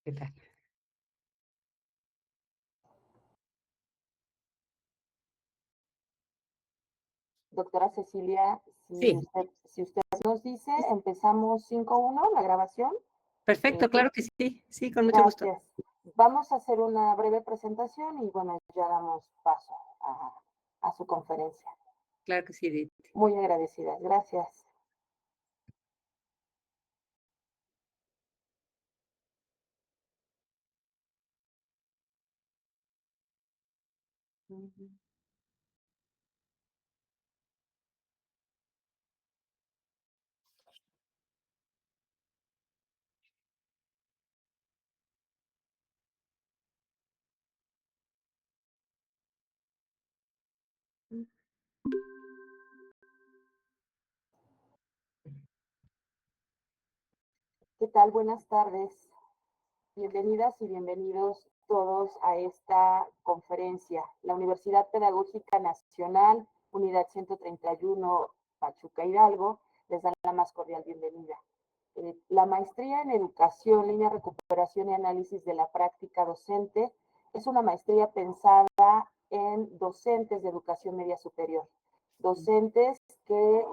¿Qué tal? Doctora Cecilia, Sí, si usted nos dice, empezamos 5-1 la grabación. perfecto, claro que sí, sí, con mucho gusto. Gracias. Vamos a hacer una breve presentación y bueno, ya damos paso a su conferencia. Claro que sí, Edith. Muy agradecida. Gracias. Ujú. ¿Qué tal? Buenas tardes. Bienvenidas y bienvenidos todos a esta conferencia. La Universidad Pedagógica Nacional, Unidad 131, Pachuca Hidalgo, les da la más cordial bienvenida. La maestría en Educación, Línea Recuperación y Análisis de la Práctica Docente es una maestría pensada en docentes de educación media superior. Docentes que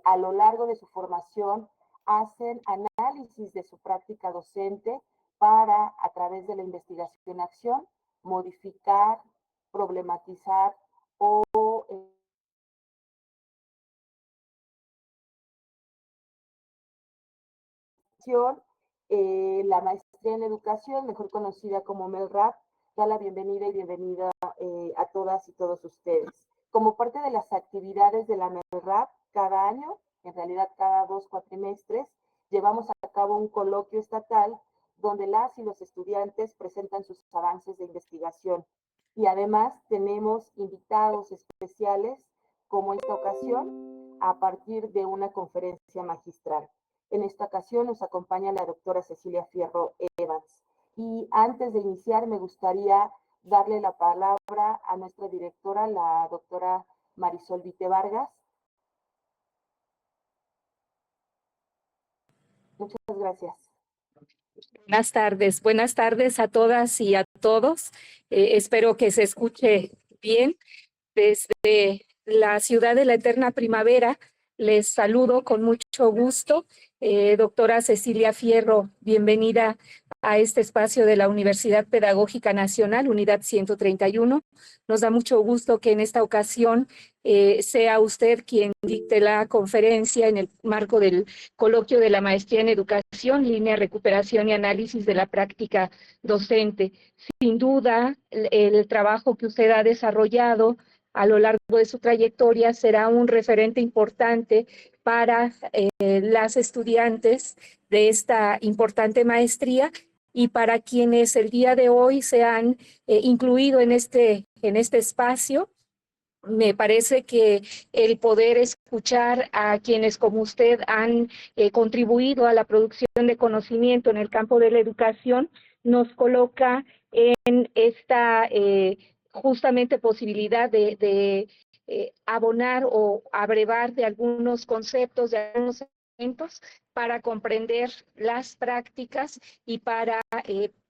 a lo largo de su formación hacen análisis de su práctica docente para, a través de la investigación-acción, modificar, problematizar o la maestría en educación, mejor conocida como MELRAP, da la bienvenida y bienvenida a todas y todos ustedes. Como parte de las actividades de la MELRAP, cada año, en realidad cada 2 cuatrimestres, llevamos a cabo un coloquio estatal donde las y los estudiantes presentan sus avances de investigación. Y además tenemos invitados especiales, como esta ocasión, a partir de una conferencia magistral. En esta ocasión nos acompaña la doctora Cecilia Fierro Evans. Y antes de iniciar, me gustaría darle la palabra a nuestra directora, la doctora Marisol Vite Vargas. Muchas gracias. Buenas tardes a todas y a todos. Espero que se escuche bien. Desde la ciudad de la eterna primavera, les saludo con mucho gusto. Doctora Cecilia Fierro, bienvenida a este espacio de la Universidad Pedagógica Nacional, Unidad 131. Nos da mucho gusto que en esta ocasión sea usted quien dicte la conferencia en el marco del coloquio de la Maestría en Educación, Línea Recuperación y Análisis de la Práctica Docente. Sin duda, el trabajo que usted ha desarrollado a lo largo de su trayectoria será un referente importante para las estudiantes de esta importante maestría y para quienes el día de hoy se han incluido en este espacio. Me parece que el poder escuchar a quienes como usted han contribuido a la producción de conocimiento en el campo de la educación nos coloca en esta justamente posibilidad de abonar o abrevar de algunos conceptos, de algunos elementos para comprender las prácticas y para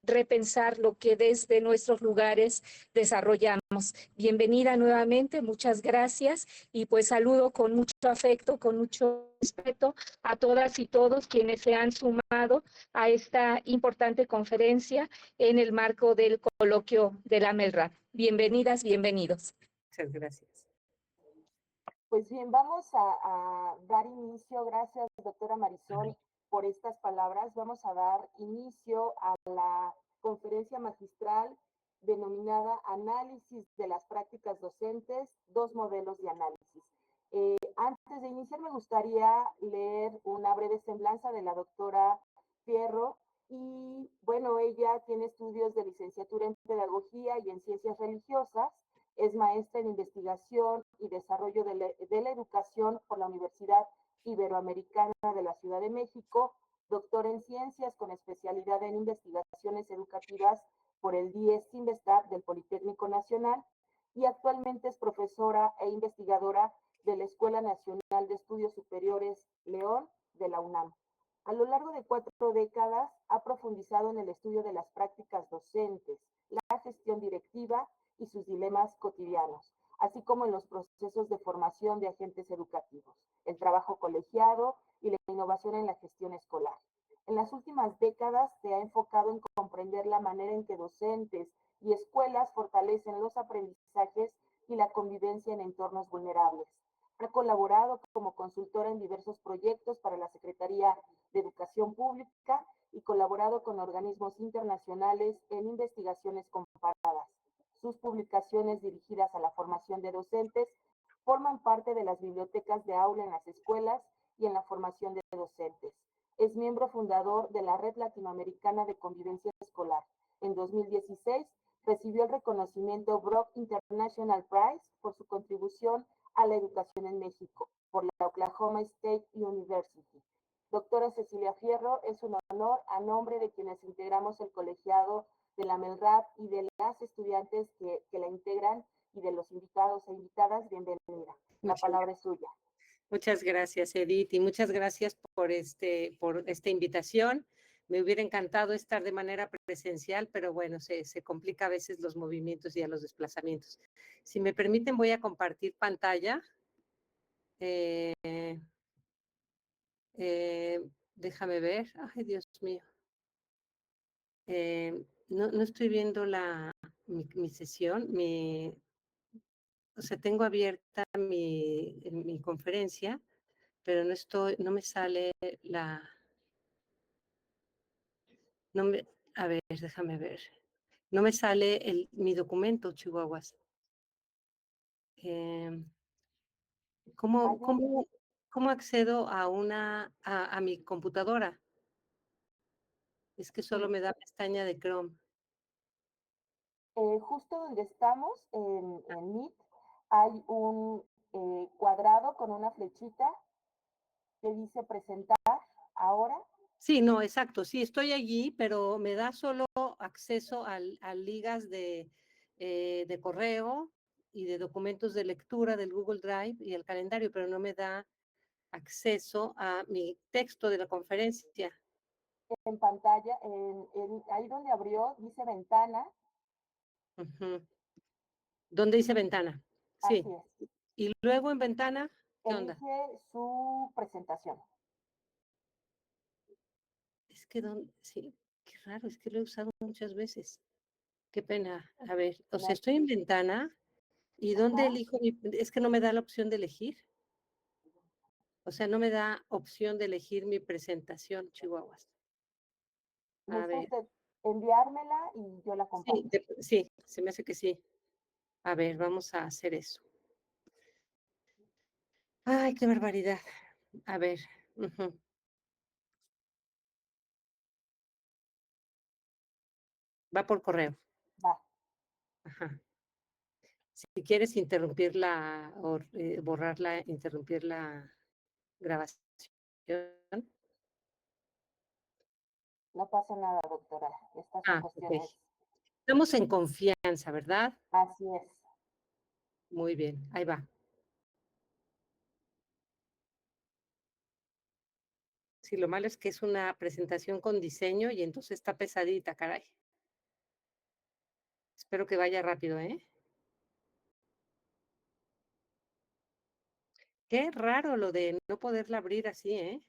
repensar lo que desde nuestros lugares desarrollamos. Bienvenida nuevamente, muchas gracias y pues saludo con mucho afecto, con mucho respeto a todas y todos quienes se han sumado a esta importante conferencia en el marco del coloquio de la MELRAP. Bienvenidas, bienvenidos. Muchas gracias. Pues bien, vamos a dar inicio, gracias doctora Marisol por estas palabras, vamos a dar inicio a la conferencia magistral denominada Análisis de las prácticas docentes, dos modelos de análisis. Antes de iniciar me gustaría leer una breve semblanza de la doctora Fierro y bueno, ella tiene estudios de licenciatura en pedagogía y en ciencias religiosas. Es maestra en investigación y desarrollo de la educación por la Universidad Iberoamericana de la Ciudad de México, doctora en ciencias con especialidad en investigaciones educativas por el DIES Investap del Politécnico Nacional y actualmente es profesora e investigadora de la Escuela Nacional de Estudios Superiores León de la UNAM. A lo largo de 4 décadas ha profundizado en el estudio de las prácticas docentes, la gestión directiva y sus dilemas cotidianos, así como en los procesos de formación de agentes educativos, el trabajo colegiado y la innovación en la gestión escolar. En las últimas décadas se ha enfocado en comprender la manera en que docentes y escuelas fortalecen los aprendizajes y la convivencia en entornos vulnerables. Ha colaborado como consultora en diversos proyectos para la Secretaría de Educación Pública y colaborado con organismos internacionales en investigaciones comparadas. Sus publicaciones dirigidas a la formación de docentes forman parte de las bibliotecas de aula en las escuelas y en la formación de docentes. Es miembro fundador de la Red Latinoamericana de Convivencia Escolar. En 2016 recibió el reconocimiento Brock International Prize por su contribución a la educación en México por la Oklahoma State University. Doctora Cecilia Fierro, es un honor a nombre de quienes integramos el colegiado de la MELRAP y de las estudiantes que la integran y de los invitados e invitadas, bienvenida. La palabra es suya. Muchas gracias, Edith, y muchas gracias por esta invitación. Me hubiera encantado estar de manera presencial, pero bueno, se complica a veces los movimientos y a los desplazamientos. Si me permiten, voy a compartir pantalla. Déjame ver. Ay, Dios mío. No estoy viendo mi sesión. O sea, tengo abierta mi conferencia, pero no me sale a ver, déjame ver. No me sale mi documento, Chihuahuas. ¿Cómo accedo a mi computadora? Es que solo me da pestaña de Chrome. Justo donde estamos, en Meet, hay un cuadrado con una flechita que dice presentar ahora. Sí, no, exacto. Sí, estoy allí, pero me da solo acceso a ligas de correo y de documentos de lectura del Google Drive y el calendario, pero no me da acceso a mi texto de la conferencia. En pantalla, ahí donde abrió, dice ventana. Uh-huh. ¿Dónde dice ventana? Sí. Así es. Y luego en ventana, ¿qué onda? Elige su presentación. Es que, sí, qué raro, es que lo he usado muchas veces. Qué pena. A ver, o sea, estoy en ventana y ¿dónde elijo? Es que no me da la opción de elegir. O sea, no me da opción de elegir mi presentación, Chihuahuas. A ver. Usted enviármela y yo la comparto. Sí, se me hace que sí. A ver, vamos a hacer eso. Ay, qué barbaridad. A ver. Uh-huh. Va por correo. Va. Ajá. Si quieres interrumpirla o borrarla, interrumpir la grabación. No pasa nada, doctora. Estas son cuestiones. Okay. Estamos en confianza, ¿verdad? Así es. Muy bien, ahí va. Sí, lo malo es que es una presentación con diseño y entonces está pesadita, caray. Espero que vaya rápido, ¿eh? Qué raro lo de no poderla abrir así, ¿eh?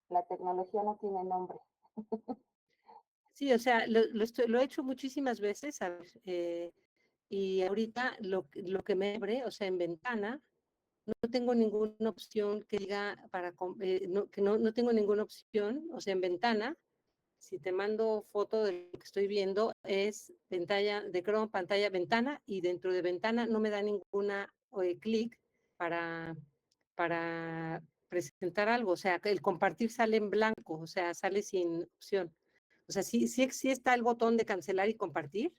La tecnología no tiene nombre. Sí, o sea, lo he hecho muchísimas veces, a ver, y ahorita lo que me abre, o sea, en ventana, no tengo ninguna opción que diga no tengo ninguna opción, o sea, en ventana, si te mando foto de lo que estoy viendo, es pantalla de Chrome, pantalla, ventana, y dentro de ventana no me da ninguna clic para presentar algo, o sea, el compartir sale en blanco, o sea, sale sin opción. O sea, sí está el botón de cancelar y compartir,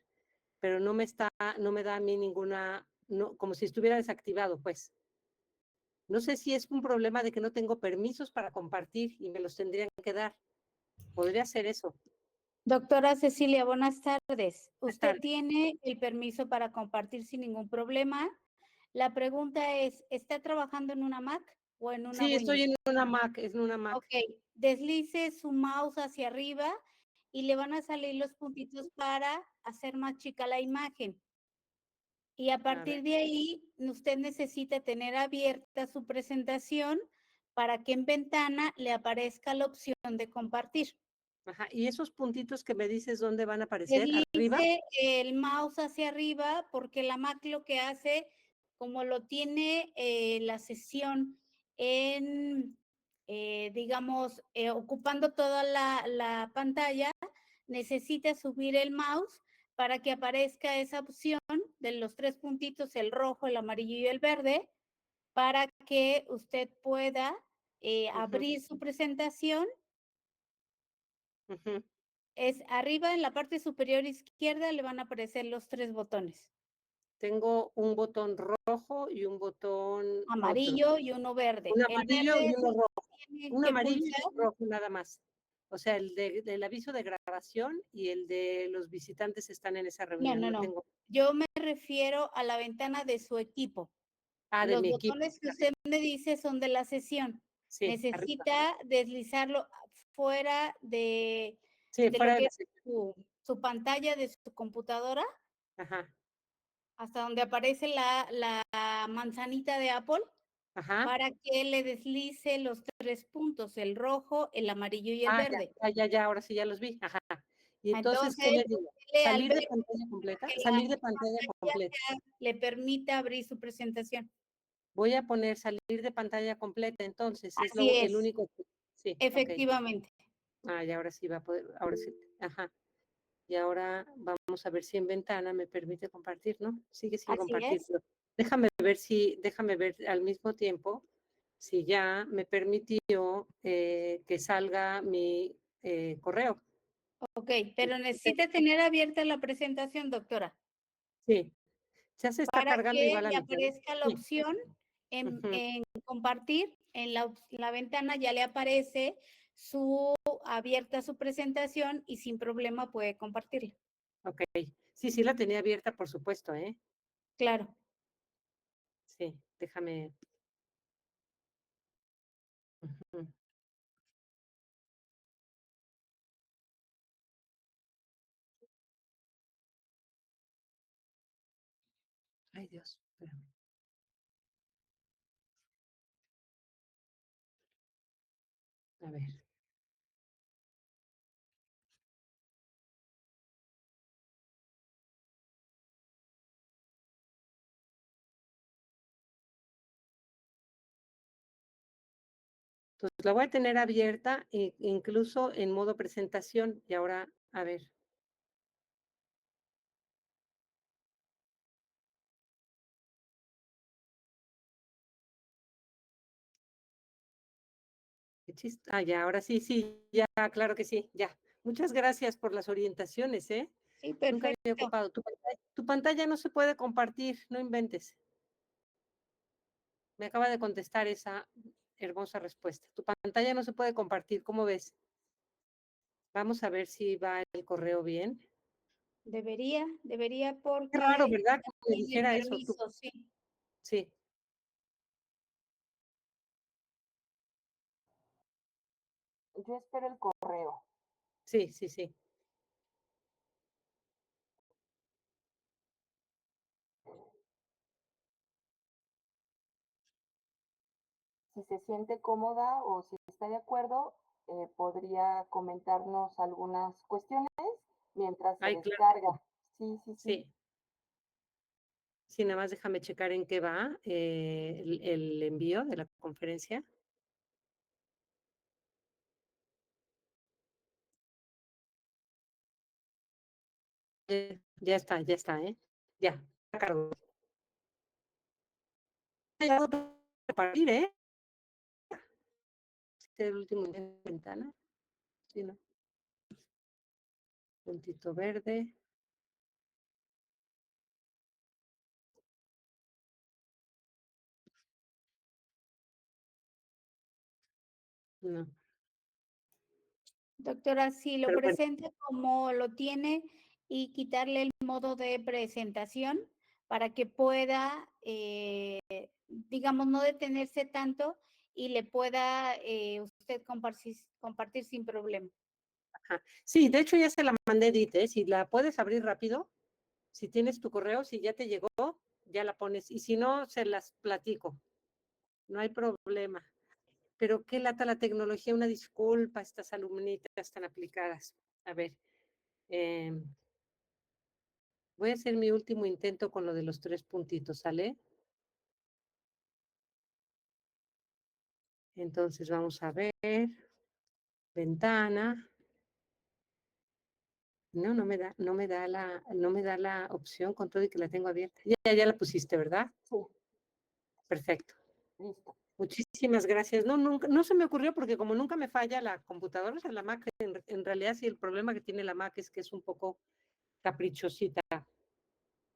pero no me da a mí ninguna, como si estuviera desactivado, pues. No sé si es un problema de que no tengo permisos para compartir y me los tendrían que dar. Podría ser eso. Doctora Cecilia, buenas tardes. Buenas Usted tardes. tiene el permiso para compartir sin ningún problema. La pregunta es, ¿está trabajando en una Mac o en una Sí, estoy Windows? en una Mac, es en una Mac. Ok, deslice su mouse hacia arriba y le van a salir los puntitos para hacer más chica la imagen. Y a partir de ahí, usted necesita tener abierta su presentación para que en ventana le aparezca la opción de compartir. Ajá, y esos puntitos que me dices, ¿dónde van a aparecer? ¿Arriba? Deslice el mouse hacia arriba porque la Mac lo que hace, como lo tiene la sesión en, digamos, ocupando toda la pantalla, necesita subir el mouse para que aparezca esa opción de los 3 puntitos, el rojo, el amarillo y el verde, para que usted pueda abrir su presentación. Es arriba en la parte superior izquierda le van a aparecer los 3 botones. Tengo un botón rojo y un botón Amarillo y uno verde. Un El amarillo verde y es uno el rojo. que tiene Un que amarillo y pulsar. un rojo nada más. O sea, el del aviso de grabación y el de los visitantes están en esa No, reunión. no, No no. tengo. Yo me refiero a la ventana de su equipo. Ah, de Los mi equipo. botones que usted me dice son de la sesión. Sí, arriba. Necesita deslizarlo fuera de Sí, lo fuera de que la es sección. su pantalla de su computadora, Ajá, hasta donde aparece la manzanita de Apple, ajá. para que le deslice los 3 puntos, el rojo, el amarillo y el Ah, verde. ya, ahora sí ya los vi. Ajá. Y entonces, ¿qué Entonces, le digo? dele al ¿Salir de verde pantalla completa? que la Salir de pantalla completa. le permita abrir su presentación. Voy a poner salir de pantalla completa, entonces, es Así el es, único. Sí, ok. efectivamente. Ah, y ahora sí va a poder, ahora sí. Ajá. Y ahora vamos a ver si en ventana me permite compartir, ¿no? Sigue sin Así compartir, es. pero déjame ver al mismo tiempo si ya me permitió que salga mi correo. Ok, pero necesita tener abierta la presentación, doctora, Sí, ya se está para cargando y que va a la le mitad. aparezca la Sí, opción en, ujú, en compartir. En la ventana ya le aparece abierta su presentación y sin problema puede compartirla. ok. Sí, sí la tenía abierta, por supuesto, ¿eh? Claro. Sí, déjame. Ujú. Ay, Dios, espérame. A ver. Entonces la voy a tener abierta incluso en modo presentación y ahora, a ver. Ah, ya, ahora sí, sí, ya, claro que sí, ya. Muchas gracias por las orientaciones, ¿eh? Sí, Nunca me había perfecto. ocupado. Tu pantalla no se puede compartir, no inventes. Me acaba de contestar esa hermosa respuesta. Tu pantalla no se puede compartir, ¿cómo ves? Vamos a ver si va el correo bien. Debería Qué raro, porque ¿verdad? Que me tiene dijera eso. permiso, sí. Sí, Yo espero el correo. sí, sí, sí. Si se siente cómoda o si está de acuerdo, podría comentarnos algunas cuestiones mientras se Ay, claro, descarga. Sí, sí, sí. sí. Sí, nada más déjame checar en qué va el envío de la conferencia. Ya está, ¿eh? Ya, cargo. Ya lo tengo que partir, ¿eh? Este es el último en ventana. Sí, ¿no? Puntito verde. No, Doctora, si lo pero bueno, presenta como lo tiene y quitarle el modo de presentación para que pueda, digamos, no detenerse tanto y le pueda usted compartir sin problema. Ajá. Sí, de hecho ya se la mandé, Edith, ¿eh? Si la puedes abrir rápido, si tienes tu correo, si ya te llegó, ya la pones. Y si no, se las platico. No hay problema. Pero qué lata la tecnología, una disculpa a estas alumnitas tan aplicadas. A ver, voy a hacer mi último intento con lo de los 3 puntitos, ¿sale? Entonces vamos a ver, ventana. No, no me da la opción con todo y que la tengo abierta. Ya la pusiste, ¿verdad? Sí, Perfecto. listo. Muchísimas gracias. No, nunca, no se me ocurrió porque como nunca me falla la computadora, o sea, la Mac, en realidad sí, el problema que tiene la Mac es que es un poco caprichosita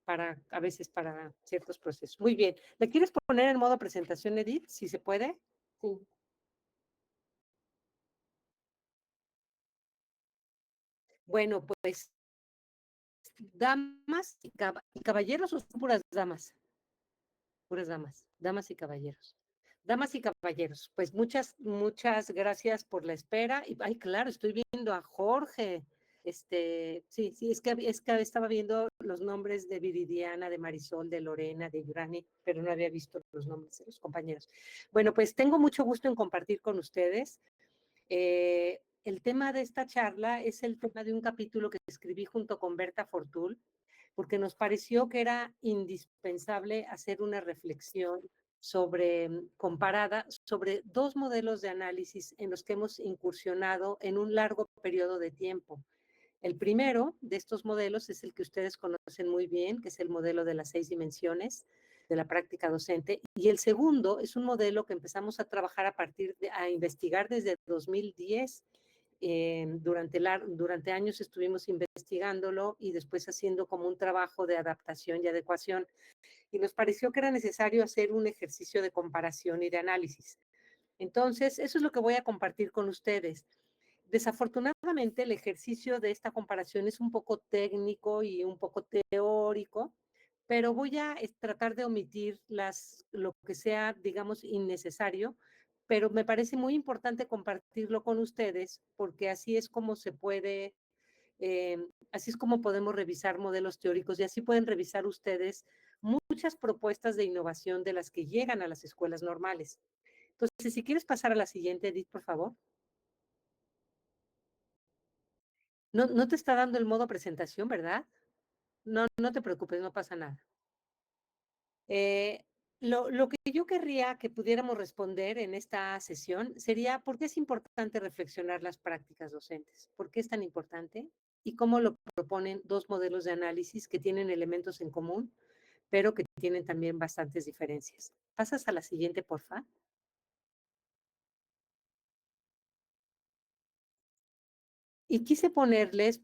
a veces para ciertos procesos. Muy bien. ¿Le quieres poner en modo presentación, Edith? Si se puede. Sí. Bueno, pues, damas y caballeros o son puras damas. Puras damas, damas y caballeros. Damas y caballeros, pues muchas gracias por la espera. Y, ay, claro, estoy viendo a Jorge. Sí, es que estaba viendo los nombres de Viridiana, de Marisol, de Lorena, de Yurani, pero no había visto los nombres de los compañeros. Bueno, pues tengo mucho gusto en compartir con ustedes. El tema de esta charla es el tema de un capítulo que escribí junto con Berta Fortul, porque nos pareció que era indispensable hacer una reflexión comparada sobre 2 modelos de análisis en los que hemos incursionado en un largo periodo de tiempo. El primero de estos modelos es el que ustedes conocen muy bien, que es el modelo de las 6 dimensiones de la práctica docente, y el segundo es un modelo que empezamos a trabajar a investigar desde 2010. Durante años estuvimos investigándolo y después haciendo como un trabajo de adaptación y adecuación, y nos pareció que era necesario hacer un ejercicio de comparación y de análisis. Entonces, eso es lo que voy a compartir con ustedes. Desafortunadamente, el ejercicio de esta comparación es un poco técnico y un poco teórico, pero voy a tratar de omitir lo que sea, digamos, innecesario, pero me parece muy importante compartirlo con ustedes porque así es como así es como podemos revisar modelos teóricos y así pueden revisar ustedes muchas propuestas de innovación de las que llegan a las escuelas normales. Entonces, si quieres pasar a la siguiente, Edith, por favor. No te está dando el modo presentación, ¿verdad? No te preocupes, no pasa nada. Lo que yo querría que pudiéramos responder en esta sesión sería ¿por qué es importante reflexionar las prácticas docentes? ¿Por qué es tan importante? Y cómo lo proponen 2 modelos de análisis que tienen elementos en común, pero que tienen también bastantes diferencias. ¿Pasas a la siguiente, porfa? Y quise ponerles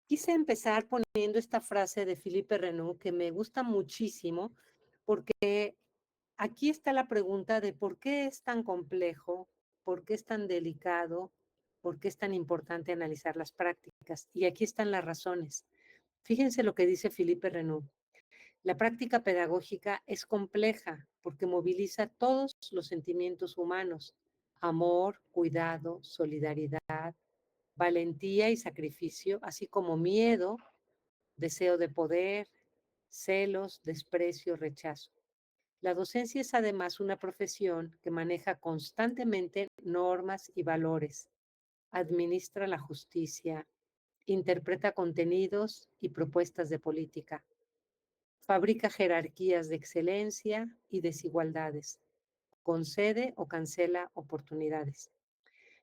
quise empezar poniendo esta frase de Philippe Renaud que me gusta muchísimo porque aquí está la pregunta de por qué es tan complejo, por qué es tan delicado, por qué es tan importante analizar las prácticas. Y aquí están las razones. Fíjense lo que dice Philippe Renaud. La práctica pedagógica es compleja porque moviliza todos los sentimientos humanos: amor, cuidado, solidaridad, valentía y sacrificio, así como miedo, deseo de poder, celos, desprecio, rechazo. La docencia es además una profesión que maneja constantemente normas y valores, administra la justicia, interpreta contenidos y propuestas de política, fabrica jerarquías de excelencia y desigualdades, concede o cancela oportunidades.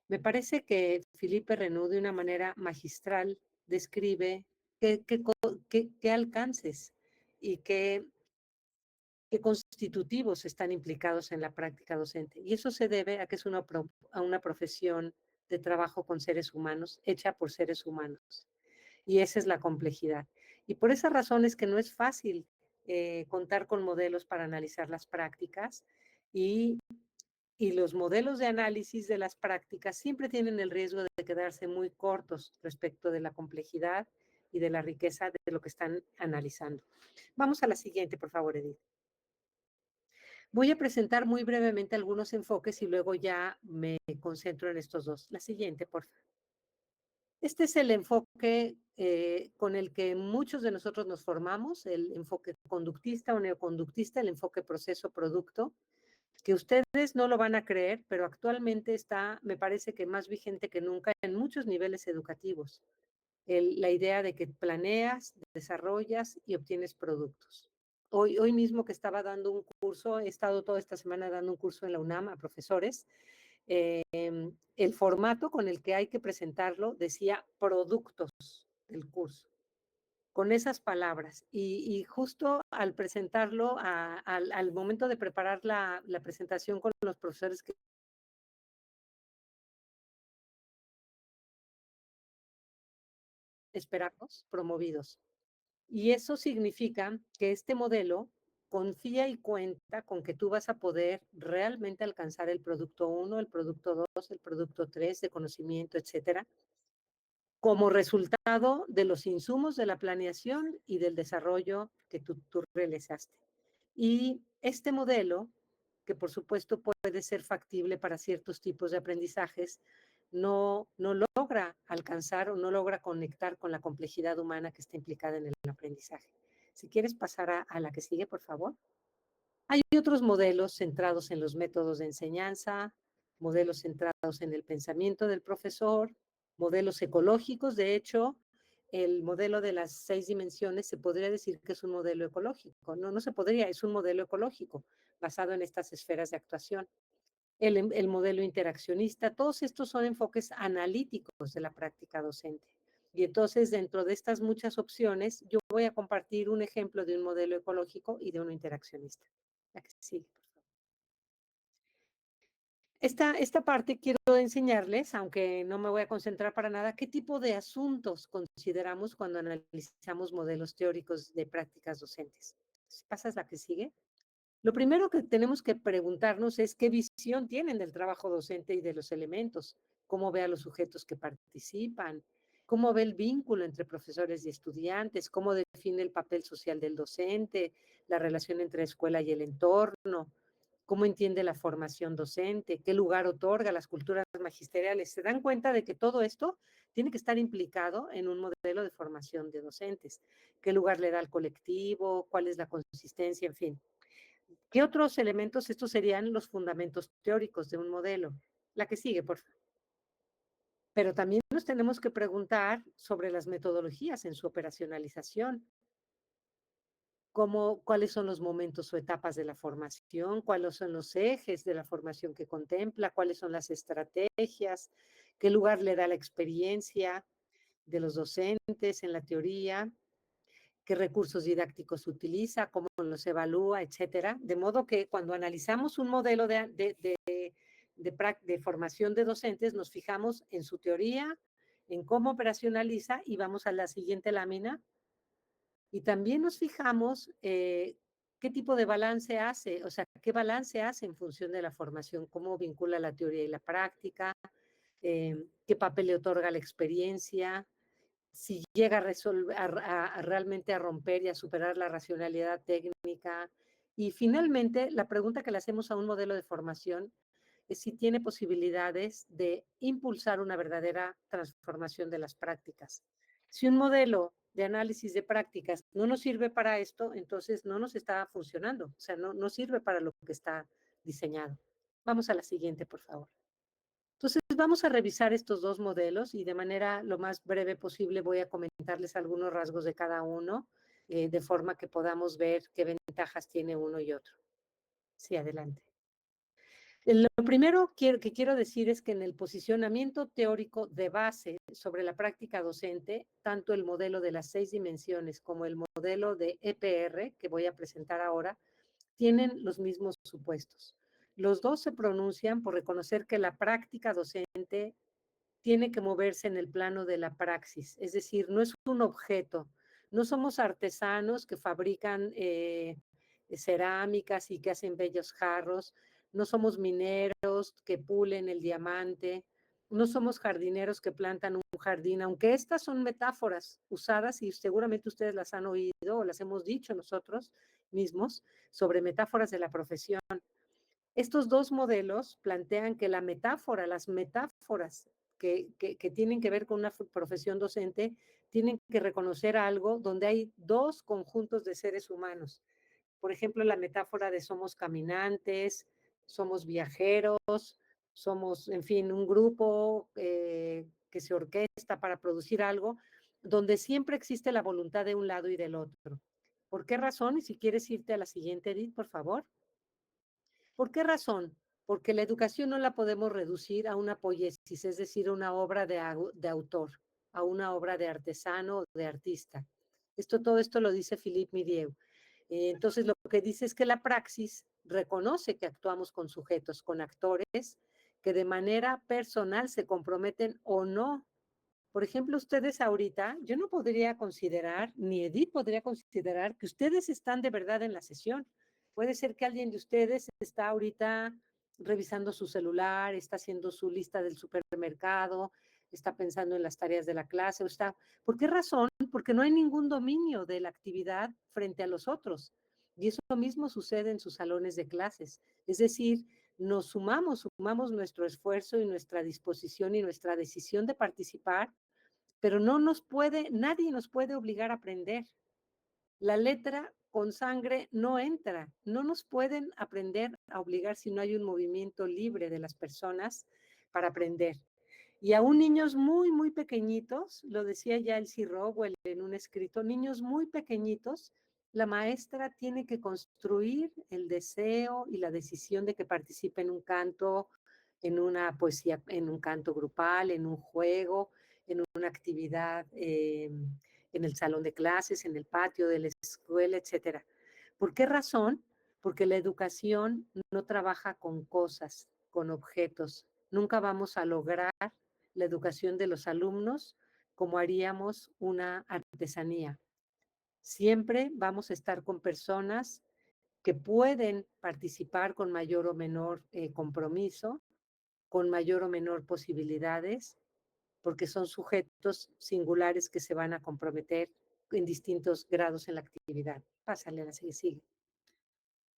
Me parece que Philippe Renaud de una manera magistral describe qué alcances y qué constitutivos están implicados en la práctica docente. Y eso se debe a que es a una profesión de trabajo con seres humanos, hecha por seres humanos. Y esa es la complejidad. Y por esa razón es que no es fácil contar con modelos para analizar las prácticas y Y los modelos de análisis de las prácticas siempre tienen el riesgo de quedarse muy cortos respecto de la complejidad y de la riqueza de lo que están analizando. Vamos a la siguiente, por favor, Edith. Voy a presentar muy brevemente algunos enfoques y luego ya me concentro en estos dos. La siguiente, por favor. Este es el enfoque con el que muchos de nosotros nos formamos, el enfoque conductista o neoconductista, el enfoque proceso-producto, que ustedes no lo van a creer, pero actualmente está, me parece que más vigente que nunca en muchos niveles educativos. La idea de que planeas, desarrollas y obtienes productos. Hoy mismo que estaba dando un curso, he estado toda esta semana dando un curso en la UNAM a profesores, el formato con el que hay que presentarlo decía productos del curso, con esas palabras. Y justo al presentarlo, al momento de preparar la presentación con los profesores que esperamos, promovidos. Y eso significa que este modelo confía y cuenta con que tú vas a poder realmente alcanzar el producto 1, el producto 2, el producto 3 de conocimiento, etcétera, como resultado de los insumos de la planeación y del desarrollo que tú realizaste. Y este modelo, que por supuesto puede ser factible para ciertos tipos de aprendizajes, no logra alcanzar o no logra conectar con la complejidad humana que está implicada en el aprendizaje. Si quieres pasar a la que sigue, por favor. Hay otros modelos centrados en los métodos de enseñanza, modelos centrados en el pensamiento del profesor, modelos ecológicos. De hecho, el modelo de las 6 dimensiones se podría decir que es un modelo ecológico. No se podría, es un modelo ecológico basado en estas esferas de actuación. El modelo interaccionista, todos estos son enfoques analíticos de la práctica docente. Y entonces, dentro de estas muchas opciones, yo voy a compartir un ejemplo de un modelo ecológico y de uno interaccionista. La que sigue, por favor. Esta parte quiero enseñarles, aunque no me voy a concentrar para nada, qué tipo de asuntos consideramos cuando analizamos modelos teóricos de prácticas docentes. Si pasas la que sigue. Lo primero que tenemos que preguntarnos es qué visión tienen del trabajo docente y de los elementos, cómo ve a los sujetos que participan, cómo ve el vínculo entre profesores y estudiantes, cómo define el papel social del docente, la relación entre escuela y el entorno, cómo entiende la formación docente, qué lugar otorga a las culturas magisteriales. Se dan cuenta de que todo esto tiene que estar implicado en un modelo de formación de docentes. ¿Qué lugar le da al colectivo? ¿Cuál es la consistencia? En fin. ¿Qué otros elementos? Estos serían los fundamentos teóricos de un modelo. La que sigue, por favor. Pero también nos tenemos que preguntar sobre las metodologías en su operacionalización. ¿Cuáles son los momentos o etapas de la formación? ¿Cuáles son los ejes de la formación que contempla? ¿Cuáles son las estrategias? ¿Qué lugar le da la experiencia de los docentes en la teoría? ¿Qué recursos didácticos utiliza? ¿Cómo los evalúa? Etcétera. De modo que cuando analizamos un modelo de formación de docentes, nos fijamos en su teoría, en cómo operacionaliza, y vamos a la siguiente lámina. Y también nos fijamos qué tipo de balance hace, o sea, qué balance hace en función de la formación, cómo vincula la teoría y la práctica, qué papel le otorga la experiencia, si llega realmente a romper y a superar la racionalidad técnica. Y finalmente, la pregunta que le hacemos a un modelo de formación es si tiene posibilidades de impulsar una verdadera transformación de las prácticas. Si un modelo de análisis de prácticas no nos sirve para esto, entonces no nos está funcionando, o sea, no sirve para lo que está diseñado. Vamos a la siguiente, por favor. Entonces, vamos a revisar estos dos modelos y de manera lo más breve posible voy a comentarles algunos rasgos de cada uno, de forma que podamos ver qué ventajas tiene uno y otro. Sí, adelante. Lo primero que quiero decir es que en el posicionamiento teórico de base sobre la práctica docente, tanto el modelo de las 6 dimensiones como el modelo de EPR, que voy a presentar ahora, tienen los mismos supuestos. Los dos se pronuncian por reconocer que la práctica docente tiene que moverse en el plano de la praxis, es decir, no es un objeto, no somos artesanos que fabrican cerámicas y que hacen bellos jarros, no somos mineros que pulen el diamante, no somos jardineros que plantan un jardín, aunque estas son metáforas usadas y seguramente ustedes las han oído o las hemos dicho nosotros mismos sobre metáforas de la profesión. Estos dos modelos plantean que la metáfora, las metáforas que tienen que ver con una profesión docente, tienen que reconocer algo donde hay dos conjuntos de seres humanos. Por ejemplo, la metáfora de somos caminantes, somos viajeros, somos, en fin, un grupo que se orquesta para producir algo, donde siempre existe la voluntad de un lado y del otro. ¿Por qué razón? Y si quieres irte a la siguiente, Edith, por favor. ¿Por qué razón? Porque la educación no la podemos reducir a una poiesis, es decir, a una obra de autor, a una obra de artesano o de artista. Todo esto lo dice Philippe Midieu. Entonces, lo que dice es que la praxis reconoce que actuamos con sujetos, con actores que de manera personal se comprometen o no. Por ejemplo, ustedes ahorita, yo no podría considerar, ni Edith podría considerar que ustedes están de verdad en la sesión. Puede ser que alguien de ustedes está ahorita revisando su celular, está haciendo su lista del supermercado, está pensando en las tareas de la clase, o está. ¿Por qué razón? Porque no hay ningún dominio de la actividad frente a los otros. Y eso mismo sucede en sus salones de clases. Es decir, nos sumamos nuestro esfuerzo y nuestra disposición y nuestra decisión de participar, pero nadie nos puede obligar a aprender. La letra con sangre no entra, no nos pueden aprender a obligar si no hay un movimiento libre de las personas para aprender. Y aún niños muy, muy pequeñitos, lo decía ya Elsie Rowell en un escrito, niños muy pequeñitos, la maestra tiene que construir el deseo y la decisión de que participe en un canto, en una poesía, en un canto grupal, en un juego, en una actividad en el salón de clases, en el patio de la escuela, etcétera. ¿Por qué razón? Porque la educación no trabaja con cosas, con objetos. Nunca vamos a lograr la educación de los alumnos como haríamos una artesanía. Siempre vamos a estar con personas que pueden participar con mayor o menor compromiso, con mayor o menor posibilidades, porque son sujetos singulares que se van a comprometer en distintos grados en la actividad. Pásale a la que sigue.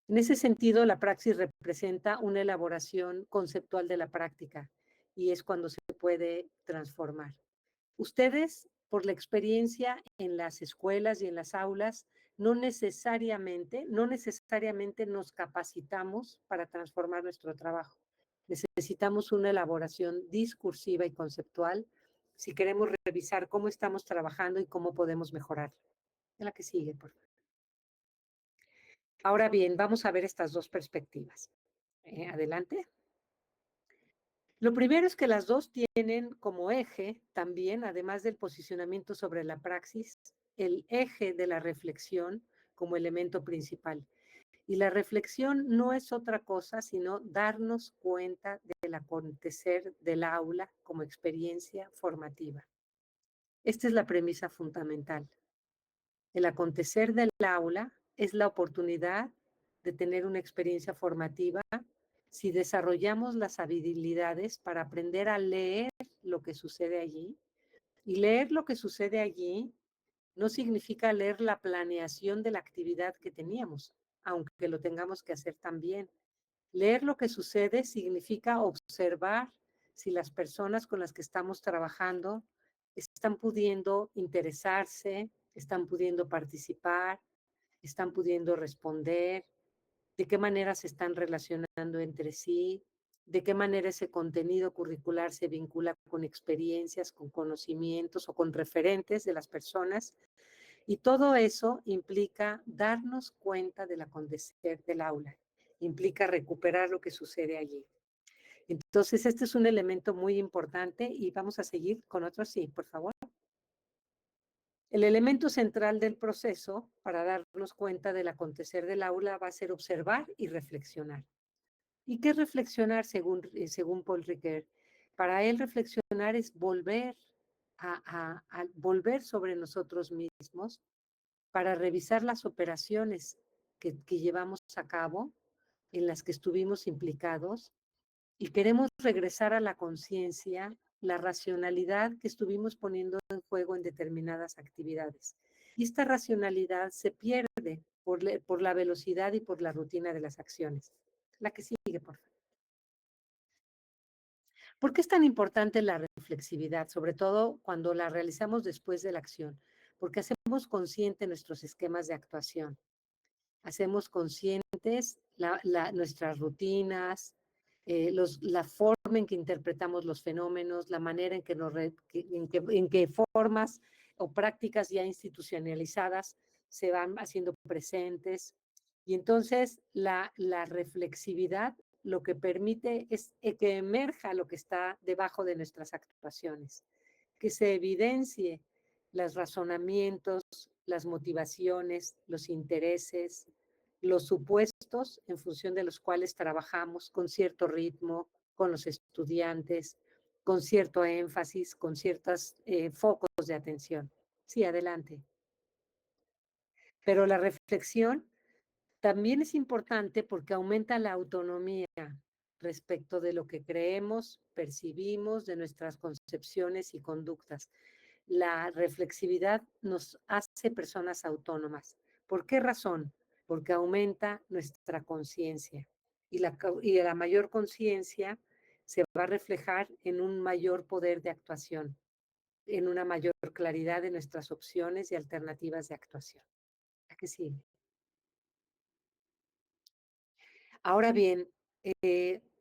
En ese sentido, la praxis representa una elaboración conceptual de la práctica y es cuando se puede transformar. Ustedes, por la experiencia en las escuelas y en las aulas, no necesariamente nos capacitamos para transformar nuestro trabajo. Necesitamos una elaboración discursiva y conceptual si queremos revisar cómo estamos trabajando y cómo podemos mejorar. En la que sigue, por favor. Ahora bien, vamos a ver estas dos perspectivas. Adelante. Lo primero es que las dos tienen como eje también, además del posicionamiento sobre la praxis, el eje de la reflexión como elemento principal. Y la reflexión no es otra cosa sino darnos cuenta del acontecer del aula como experiencia formativa. Esta es la premisa fundamental. El acontecer del aula es la oportunidad de tener una experiencia formativa si desarrollamos las habilidades para aprender a leer lo que sucede allí. Y leer lo que sucede allí no significa leer la planeación de la actividad que teníamos, aunque lo tengamos que hacer también. Leer lo que sucede significa observar si las personas con las que estamos trabajando están pudiendo interesarse, están pudiendo participar, están pudiendo responder, de qué manera se están relacionando entre sí, de qué manera ese contenido curricular se vincula con experiencias, con conocimientos o con referentes de las personas. Y todo eso implica darnos cuenta del acontecer del aula, implica recuperar lo que sucede allí. Entonces, este es un elemento muy importante y vamos a seguir con otro, sí, por favor. El elemento central del proceso para darnos cuenta del acontecer del aula va a ser observar y reflexionar. ¿Y qué es reflexionar según Paul Ricoeur? Para él reflexionar es volver a volver sobre nosotros mismos para revisar las operaciones que llevamos a cabo, en las que estuvimos implicados y queremos regresar a la conciencia, la racionalidad que estuvimos poniendo en juego en determinadas actividades. Y esta racionalidad se pierde por la velocidad y por la rutina de las acciones. La que sigue, por favor. ¿Por qué es tan importante la reflexividad, sobre todo cuando la realizamos después de la acción? Porque hacemos consciente nuestros esquemas de actuación, hacemos conscientes nuestras rutinas, la forma en que interpretamos los fenómenos, la manera en que formas o prácticas ya institucionalizadas se van haciendo presentes. Y entonces la reflexividad lo que permite es que emerja lo que está debajo de nuestras actuaciones, que se evidencie los razonamientos, las motivaciones, los intereses, los supuestos en función de los cuales trabajamos con cierto ritmo, con los estudiantes, con cierto énfasis, con ciertos focos de atención. Sí, adelante. Pero la reflexión también es importante porque aumenta la autonomía respecto de lo que creemos, percibimos, de nuestras concepciones y conductas. La reflexividad nos hace personas autónomas. ¿Por qué razón? Porque aumenta nuestra conciencia y la mayor conciencia se va a reflejar en un mayor poder de actuación, en una mayor claridad de nuestras opciones y alternativas de actuación. ¿A qué sigue? Ahora bien,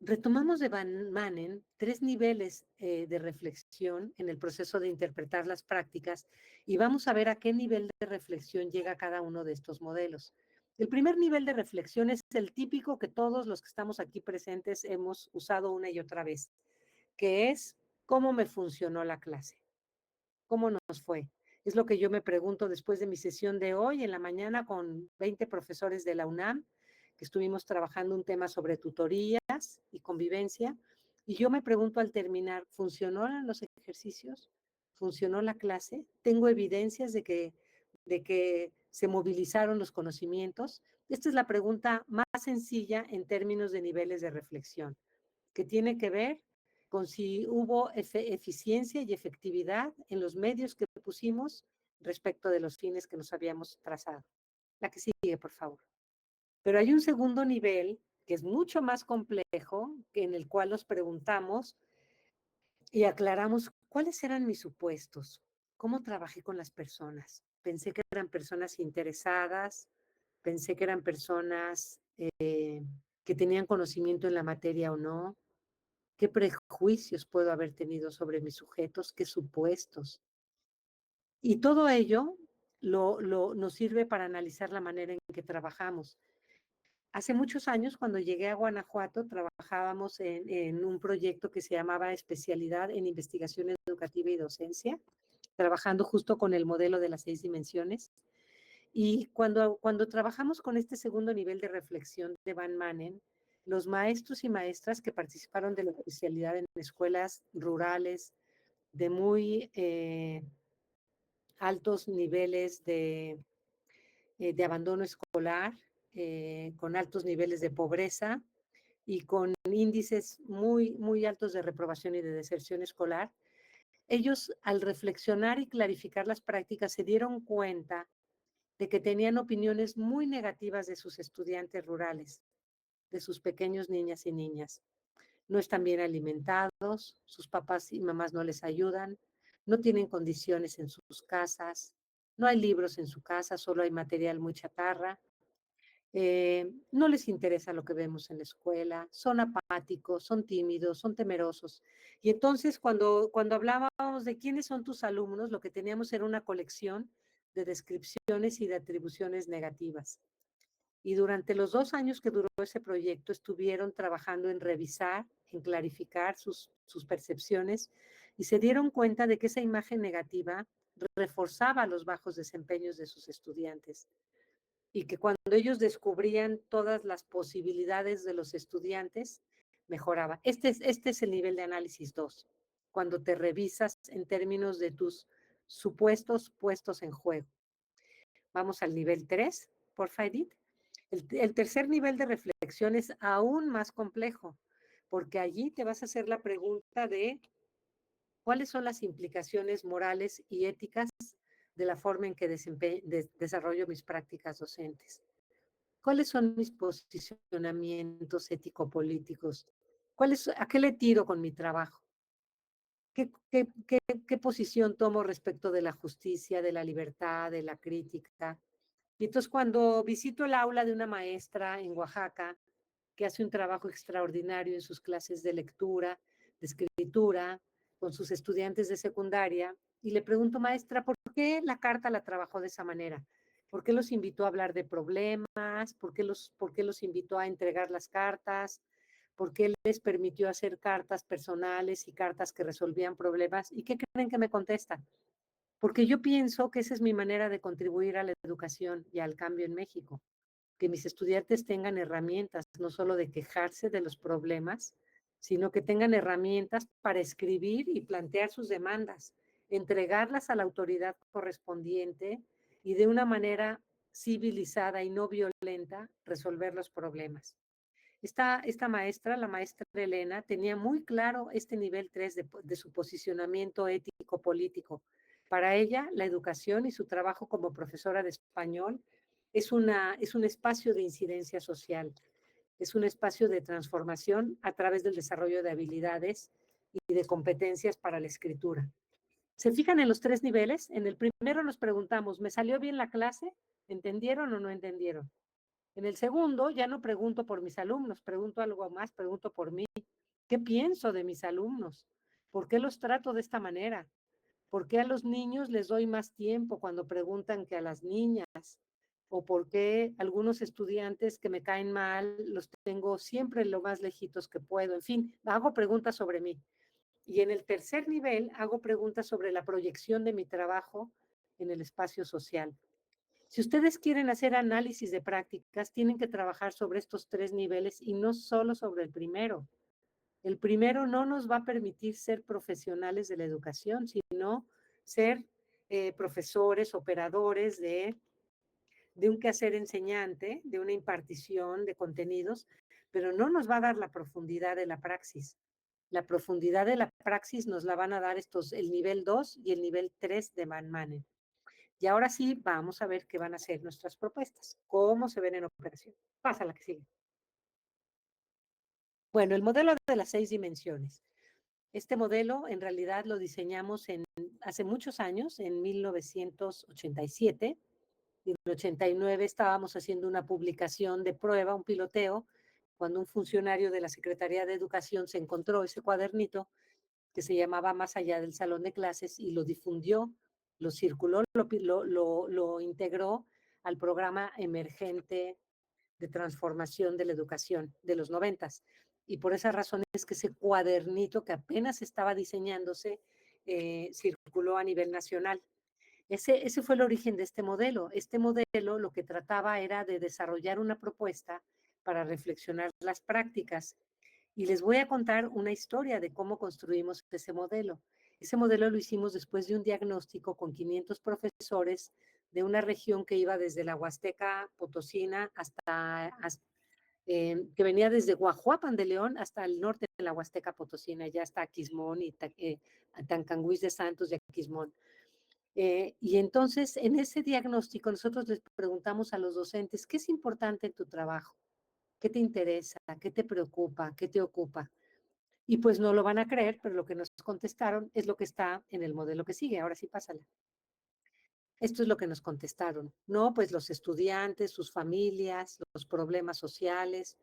retomamos de Van Manen 3 niveles de reflexión en el proceso de interpretar las prácticas y vamos a ver a qué nivel de reflexión llega cada uno de estos modelos. El primer nivel de reflexión es el típico que todos los que estamos aquí presentes hemos usado una y otra vez, que es cómo me funcionó la clase, cómo nos fue. Es lo que yo me pregunto después de mi sesión de hoy en la mañana con 20 profesores de la UNAM, que estuvimos trabajando un tema sobre tutorías y convivencia, y yo me pregunto al terminar, ¿funcionaron los ejercicios? ¿Funcionó la clase? ¿Tengo evidencias de que se movilizaron los conocimientos? Esta es la pregunta más sencilla en términos de niveles de reflexión, que tiene que ver con si hubo eficiencia y efectividad en los medios que pusimos respecto de los fines que nos habíamos trazado. La que sigue, por favor. Pero hay un segundo nivel que es mucho más complejo, en el cual nos preguntamos y aclaramos cuáles eran mis supuestos, cómo trabajé con las personas. Pensé que eran personas interesadas, pensé que eran personas que tenían conocimiento en la materia o no, qué prejuicios puedo haber tenido sobre mis sujetos, qué supuestos. Y todo ello nos sirve para analizar la manera en que trabajamos. Hace muchos años, cuando llegué a Guanajuato, trabajábamos en un proyecto que se llamaba Especialidad en Investigación Educativa y Docencia, trabajando justo con el modelo de las 6 dimensiones. Y cuando trabajamos con este segundo nivel de reflexión de Van Manen, los maestros y maestras que participaron de la especialidad en escuelas rurales de muy altos niveles de abandono escolar, con altos niveles de pobreza y con índices muy, muy altos de reprobación y de deserción escolar, ellos al reflexionar y clarificar las prácticas se dieron cuenta de que tenían opiniones muy negativas de sus estudiantes rurales, de sus pequeños niñas y niñas. No están bien alimentados, sus papás y mamás no les ayudan, no tienen condiciones en sus casas, no hay libros en su casa, solo hay material muy chatarra, no les interesa lo que vemos en la escuela, son apáticos, son tímidos, son temerosos. Y entonces cuando hablábamos de quiénes son tus alumnos, lo que teníamos era una colección de descripciones y de atribuciones negativas. Y durante los 2 años que duró ese proyecto, estuvieron trabajando en revisar, en clarificar sus percepciones y se dieron cuenta de que esa imagen negativa reforzaba los bajos desempeños de sus estudiantes y que cuando ellos descubrían todas las posibilidades de los estudiantes, mejoraba. Este es el nivel de análisis 2, cuando te revisas en términos de tus supuestos puestos en juego. Vamos al nivel 3, porfa, Edith. El tercer nivel de reflexión es aún más complejo, porque allí te vas a hacer la pregunta de cuáles son las implicaciones morales y éticas de la forma en que desarrollo mis prácticas docentes. ¿Cuáles son mis posicionamientos ético-políticos? ¿A qué le tiro con mi trabajo? ¿Qué posición tomo respecto de la justicia, de la libertad, de la crítica? Y entonces cuando visito el aula de una maestra en Oaxaca, que hace un trabajo extraordinario en sus clases de lectura, de escritura, con sus estudiantes de secundaria, y le pregunto, maestra, ¿por qué la carta la trabajó de esa manera? ¿Por qué los invitó a hablar de problemas? ¿Por qué los invitó a entregar las cartas? ¿Por qué les permitió hacer cartas personales y cartas que resolvían problemas? ¿Y qué creen que me contesta? Porque yo pienso que esa es mi manera de contribuir a la educación y al cambio en México, que mis estudiantes tengan herramientas, no solo de quejarse de los problemas, sino que tengan herramientas para escribir y plantear sus demandas, entregarlas a la autoridad correspondiente y de una manera civilizada y no violenta resolver los problemas. Esta maestra, la maestra Elena, tenía muy claro este nivel 3 de su posicionamiento ético-político. Para ella, la educación y su trabajo como profesora de español es un espacio de incidencia social, es un espacio de transformación a través del desarrollo de habilidades y de competencias para la escritura. ¿Se fijan en los 3 niveles? En el primero nos preguntamos, ¿me salió bien la clase? ¿Entendieron o no entendieron? En el segundo, ya no pregunto por mis alumnos, pregunto algo más, pregunto por mí. ¿Qué pienso de mis alumnos? ¿Por qué los trato de esta manera? ¿Por qué a los niños les doy más tiempo cuando preguntan que a las niñas? ¿O por qué algunos estudiantes que me caen mal los tengo siempre lo más lejitos que puedo? En fin, hago preguntas sobre mí. Y en el tercer nivel, hago preguntas sobre la proyección de mi trabajo en el espacio social. Si ustedes quieren hacer análisis de prácticas, tienen que trabajar sobre estos 3 niveles y no solo sobre el primero. El primero no nos va a permitir ser profesionales de la educación, sino ser profesores, operadores de un quehacer enseñante, de una impartición de contenidos, pero no nos va a dar la profundidad de la praxis. La profundidad de la praxis nos la van a dar el nivel 2 y el nivel 3 de Van Manen. Y ahora sí, vamos a ver qué van a ser nuestras propuestas, cómo se ven en operación. Pasa la que sigue. Bueno, el modelo de las 6 dimensiones. Este modelo en realidad lo diseñamos hace muchos años, en 1987. Y en el 89 estábamos haciendo una publicación de prueba, un piloteo, cuando un funcionario de la Secretaría de Educación se encontró ese cuadernito que se llamaba Más allá del salón de clases y lo difundió, lo circuló, lo integró al programa emergente de transformación de la educación de los 90s. Y por esa razón es que ese cuadernito que apenas estaba diseñándose circuló a nivel nacional. Ese fue el origen de este modelo. Este modelo lo que trataba era de desarrollar una propuesta para reflexionar las prácticas. Y les voy a contar una historia de cómo construimos ese modelo. Ese modelo lo hicimos después de un diagnóstico con 500 profesores de una región que iba desde la Huasteca Potosina que venía desde Guajuapan de León hasta el norte de la Huasteca Potosina, ya hasta Aquismón y Tancanguis de Santos y Aquismón. Y entonces, en ese diagnóstico, nosotros les preguntamos a los docentes, ¿qué es importante en tu trabajo? ¿Qué te interesa? ¿Qué te preocupa? ¿Qué te ocupa? Y pues no lo van a creer, pero lo que nos contestaron es lo que está en el modelo que sigue. Ahora sí, pásala. Esto es lo que nos contestaron. No, pues los estudiantes, sus familias, los problemas sociales,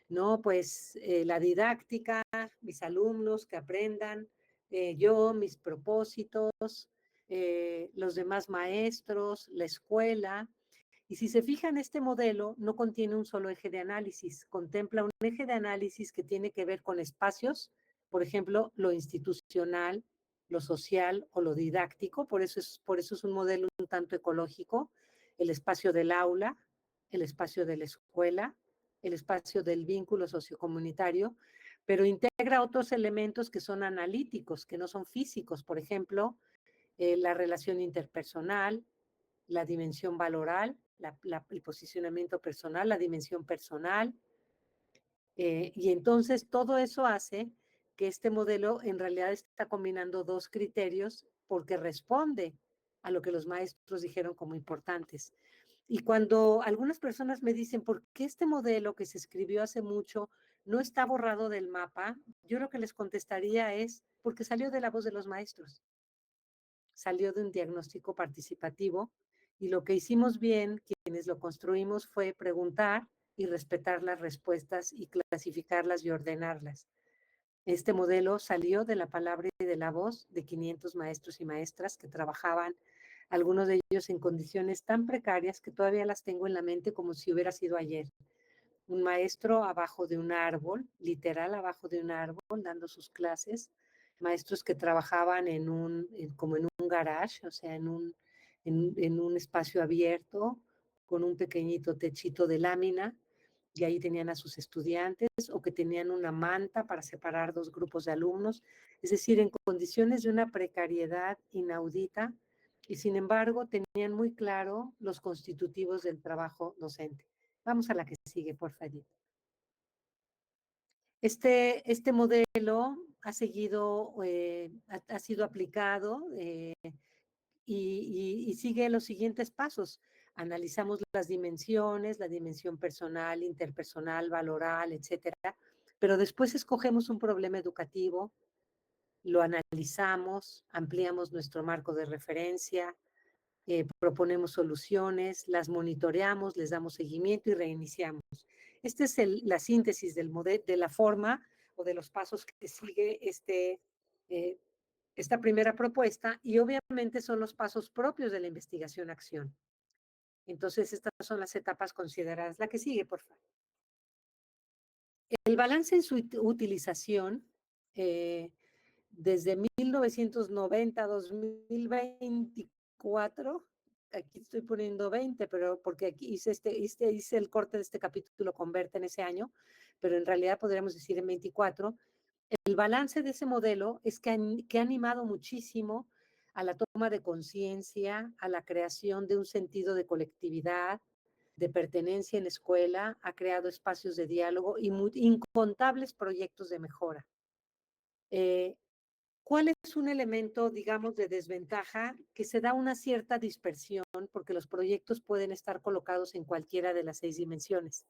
no, pues la didáctica, mis alumnos que aprendan, yo, mis propósitos, los demás maestros, la escuela. Y si se fijan, este modelo no contiene un solo eje de análisis, contempla un eje de análisis que tiene que ver con espacios, por ejemplo, lo institucional, lo social o lo didáctico, por eso es un modelo un tanto ecológico, el espacio del aula, el espacio de la escuela, el espacio del vínculo sociocomunitario, pero integra otros elementos que son analíticos, que no son físicos, por ejemplo, la relación interpersonal, la dimensión valoral, el posicionamiento personal, la dimensión personal. Y entonces todo eso hace que este modelo en realidad está combinando dos criterios porque responde a lo que los maestros dijeron como importantes. Y cuando algunas personas me dicen, ¿por qué este modelo que se escribió hace mucho no está borrado del mapa? Yo lo que les contestaría es, porque salió de la voz de los maestros, salió de un diagnóstico participativo y lo que hicimos bien, quienes lo construimos, fue preguntar y respetar las respuestas y clasificarlas y ordenarlas. Este modelo salió de la palabra y de la voz de 500 maestros y maestras que trabajaban, algunos de ellos en condiciones tan precarias que todavía las tengo en la mente como si hubiera sido ayer. Un maestro abajo de un árbol, literal abajo de un árbol, dando sus clases, maestros que trabajaban como en un garage, o sea, en un espacio abierto, con un pequeñito techito de lámina, y ahí tenían a sus estudiantes, o que tenían una manta para separar dos grupos de alumnos, es decir, en condiciones de una precariedad inaudita, y sin embargo tenían muy claro los constitutivos del trabajo docente. Vamos a la que sigue, por favor. Este modelo ha sido aplicado y sigue los siguientes pasos. Analizamos las dimensiones, la dimensión personal, interpersonal, valoral, etcétera, pero después escogemos un problema educativo, lo analizamos, ampliamos nuestro marco de referencia, proponemos soluciones, las monitoreamos, les damos seguimiento y reiniciamos. Esta es la síntesis del modelo, de la forma o de los pasos que sigue esta primera propuesta, y obviamente son los pasos propios de la investigación-acción. Entonces, estas son las etapas consideradas. La que sigue, por favor. El balance en su utilización, desde 1990 a 2024, aquí estoy poniendo 20, pero porque aquí hice el corte de este capítulo con Berta en ese año, pero en realidad podríamos decir en 24. El balance de ese modelo es que ha animado muchísimo a la toma de conciencia, a la creación de un sentido de colectividad, de pertenencia en la escuela, ha creado espacios de diálogo y incontables proyectos de mejora. ¿Cuál es un elemento, digamos, de desventaja? Que se da una cierta dispersión porque los proyectos pueden estar colocados en cualquiera de las 6 dimensiones.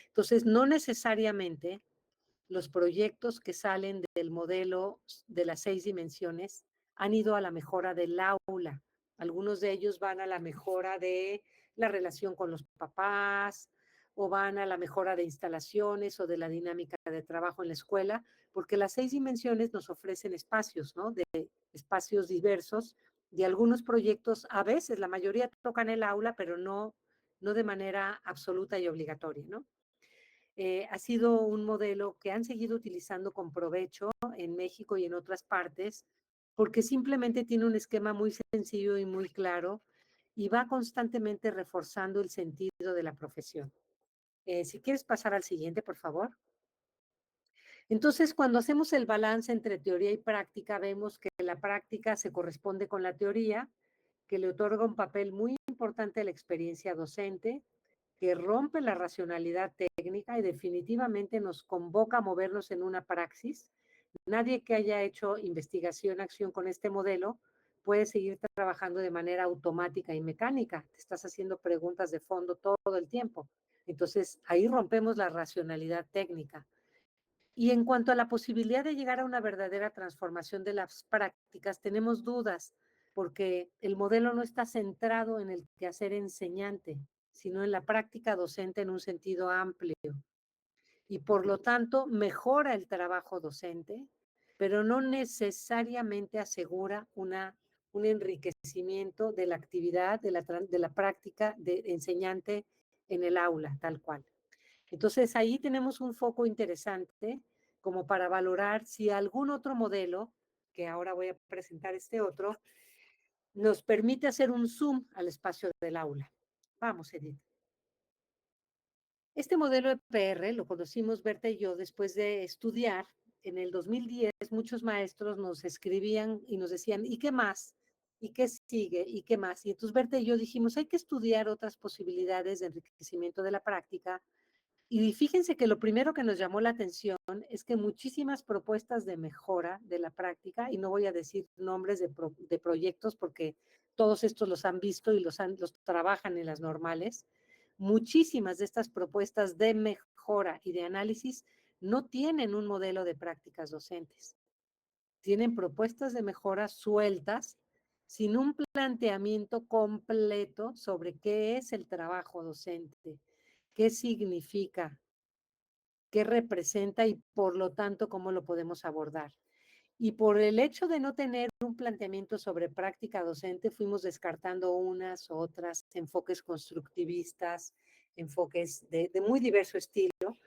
Entonces, no necesariamente los proyectos que salen del modelo de las 6 dimensiones han ido a la mejora del aula. Algunos de ellos van a la mejora de la relación con los papás, o van a la mejora de instalaciones o de la dinámica de trabajo en la escuela, porque las 6 dimensiones nos ofrecen espacios, ¿no? De espacios diversos, y algunos proyectos, a veces, la mayoría tocan el aula, pero no de manera absoluta y obligatoria, ¿no? Ha sido un modelo que han seguido utilizando con provecho en México y en otras partes, porque simplemente tiene un esquema muy sencillo y muy claro y va constantemente reforzando el sentido de la profesión. Si quieres pasar al siguiente, por favor. Entonces, cuando hacemos el balance entre teoría y práctica, vemos que la práctica se corresponde con la teoría, que le otorga un papel muy importante a la experiencia docente, que rompe la racionalidad técnica y definitivamente nos convoca a movernos en una praxis. Nadie que haya hecho investigación, acción con este modelo puede seguir trabajando de manera automática y mecánica. Te estás haciendo preguntas de fondo todo el tiempo. Entonces, ahí rompemos la racionalidad técnica. Y en cuanto a la posibilidad de llegar a una verdadera transformación de las prácticas, tenemos dudas, porque el modelo no está centrado en el quehacer enseñante, sino en la práctica docente en un sentido amplio. Y por lo tanto, mejora el trabajo docente, pero no necesariamente asegura un enriquecimiento de la actividad, de la práctica de enseñante en el aula, tal cual. Entonces, ahí tenemos un foco interesante como para valorar si algún otro modelo, que ahora voy a presentar este otro, nos permite hacer un zoom al espacio del aula. Vamos, Edith. Este modelo EPR lo conocimos Berta y yo después de estudiar. En el 2010 muchos maestros nos escribían y nos decían, ¿y qué más? ¿Y qué sigue? ¿Y qué más? Y entonces Berta y yo dijimos, hay que estudiar otras posibilidades de enriquecimiento de la práctica. Y fíjense que lo primero que nos llamó la atención es que muchísimas propuestas de mejora de la práctica, y no voy a decir nombres de proyectos porque todos estos los han visto y los trabajan en las normales, muchísimas de estas propuestas de mejora y de análisis no tienen un modelo de prácticas docentes. Tienen propuestas de mejora sueltas, sin un planteamiento completo sobre qué es el trabajo docente, qué significa, qué representa y por lo tanto cómo lo podemos abordar. Y por el hecho de no tener un planteamiento sobre práctica docente, fuimos descartando unas, otras, enfoques constructivistas, enfoques de muy diverso estilo.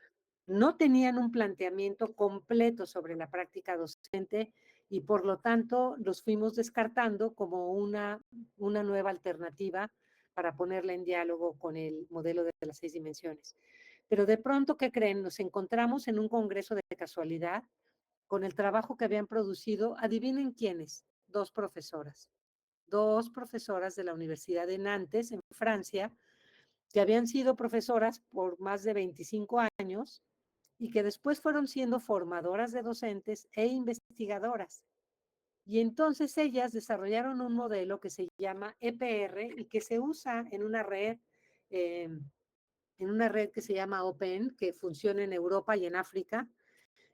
No tenían un planteamiento completo sobre la práctica docente y por lo tanto los fuimos descartando como una nueva alternativa para ponerla en diálogo con el modelo de las 6 dimensiones. Pero de pronto, ¿qué creen? Nos encontramos en un congreso de casualidad con el trabajo que habían producido, adivinen quiénes, dos profesoras de la Universidad de Nantes, en Francia, que habían sido profesoras por más de 25 años y que después fueron siendo formadoras de docentes e investigadoras. Y entonces ellas desarrollaron un modelo que se llama EPR y que se usa en una red que se llama Open, que funciona en Europa y en África.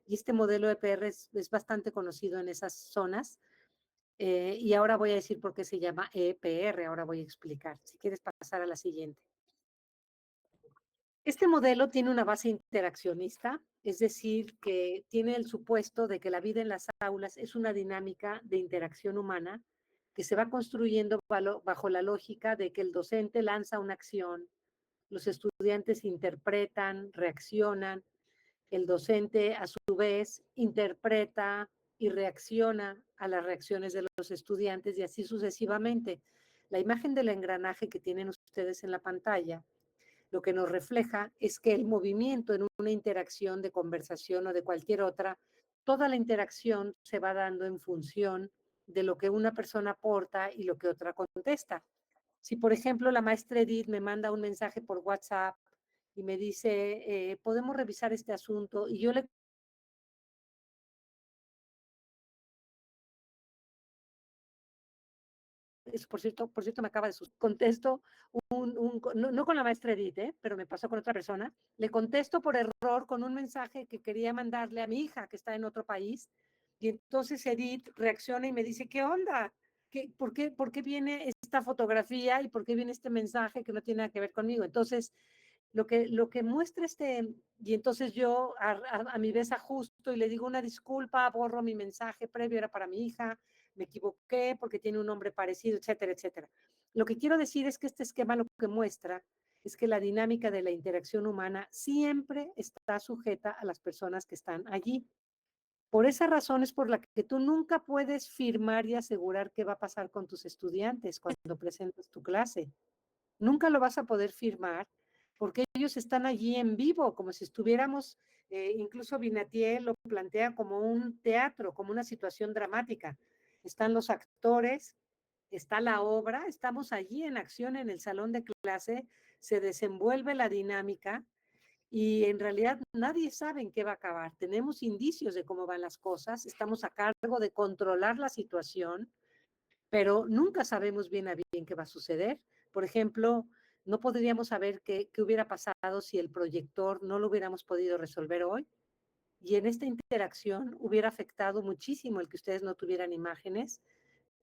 Y este modelo EPR es bastante conocido en esas zonas. Y ahora voy a decir por qué se llama EPR, ahora voy a explicar. Si quieres pasar a la siguiente. Este modelo tiene una base interaccionista, es decir, que tiene el supuesto de que la vida en las aulas es una dinámica de interacción humana que se va construyendo bajo la lógica de que el docente lanza una acción, los estudiantes interpretan, reaccionan, el docente a su vez interpreta y reacciona a las reacciones de los estudiantes y así sucesivamente. La imagen del engranaje que tienen ustedes en la pantalla lo que nos refleja es que el movimiento en una interacción de conversación o de cualquier otra, toda la interacción se va dando en función de lo que una persona aporta y lo que otra contesta. Si, por ejemplo, la maestra Edith me manda un mensaje por WhatsApp y me dice, podemos revisar este asunto, y yo le por cierto, me acaba de contesto no con la maestra Edith, pero me pasó con otra persona, le contesto por error con un mensaje que quería mandarle a mi hija que está en otro país, y entonces Edith reacciona y me dice, ¿qué onda? ¿Por qué viene esta fotografía y por qué viene este mensaje que no tiene nada que ver conmigo? Entonces, lo que muestra y entonces yo a mi vez ajusto y le digo una disculpa, borro mi mensaje previo, era para mi hija, me equivoqué porque tiene un nombre parecido, etcétera, etcétera. Lo que quiero decir es que este esquema lo que muestra es que la dinámica de la interacción humana siempre está sujeta a las personas que están allí. Por esa razón es por la que tú nunca puedes firmar y asegurar qué va a pasar con tus estudiantes cuando presentas tu clase. Nunca lo vas a poder firmar porque ellos están allí en vivo, como si estuviéramos, incluso Binatier lo plantea como un teatro, como una situación dramática. Están los actores, está la obra, estamos allí en acción en el salón de clase, se desenvuelve la dinámica y en realidad nadie sabe en qué va a acabar. Tenemos indicios de cómo van las cosas, estamos a cargo de controlar la situación, pero nunca sabemos bien a bien qué va a suceder. Por ejemplo, no podríamos saber qué hubiera pasado si el proyector no lo hubiéramos podido resolver hoy. Y en esta interacción hubiera afectado muchísimo el que ustedes no tuvieran imágenes.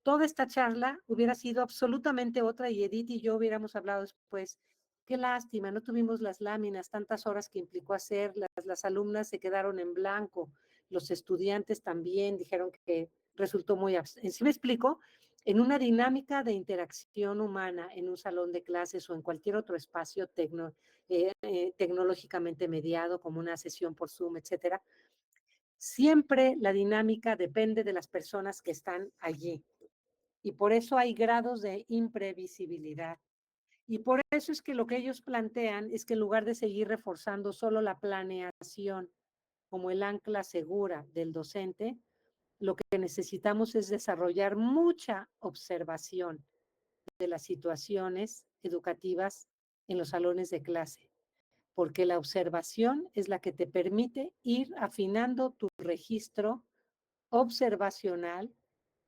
Toda esta charla hubiera sido absolutamente otra y Edith y yo hubiéramos hablado después. Qué lástima, no tuvimos las láminas, tantas horas que implicó hacerlas, las alumnas se quedaron en blanco, los estudiantes también dijeron que resultó muy abstracto. ¿Sí me explico? En una dinámica de interacción humana en un salón de clases o en cualquier otro espacio tecnológicamente mediado, como una sesión por Zoom, etcétera, siempre la dinámica depende de las personas que están allí. Y por eso hay grados de imprevisibilidad. Y por eso es que lo que ellos plantean es que en lugar de seguir reforzando solo la planeación como el ancla segura del docente, lo que necesitamos es desarrollar mucha observación de las situaciones educativas en los salones de clase, porque la observación es la que te permite ir afinando tu registro observacional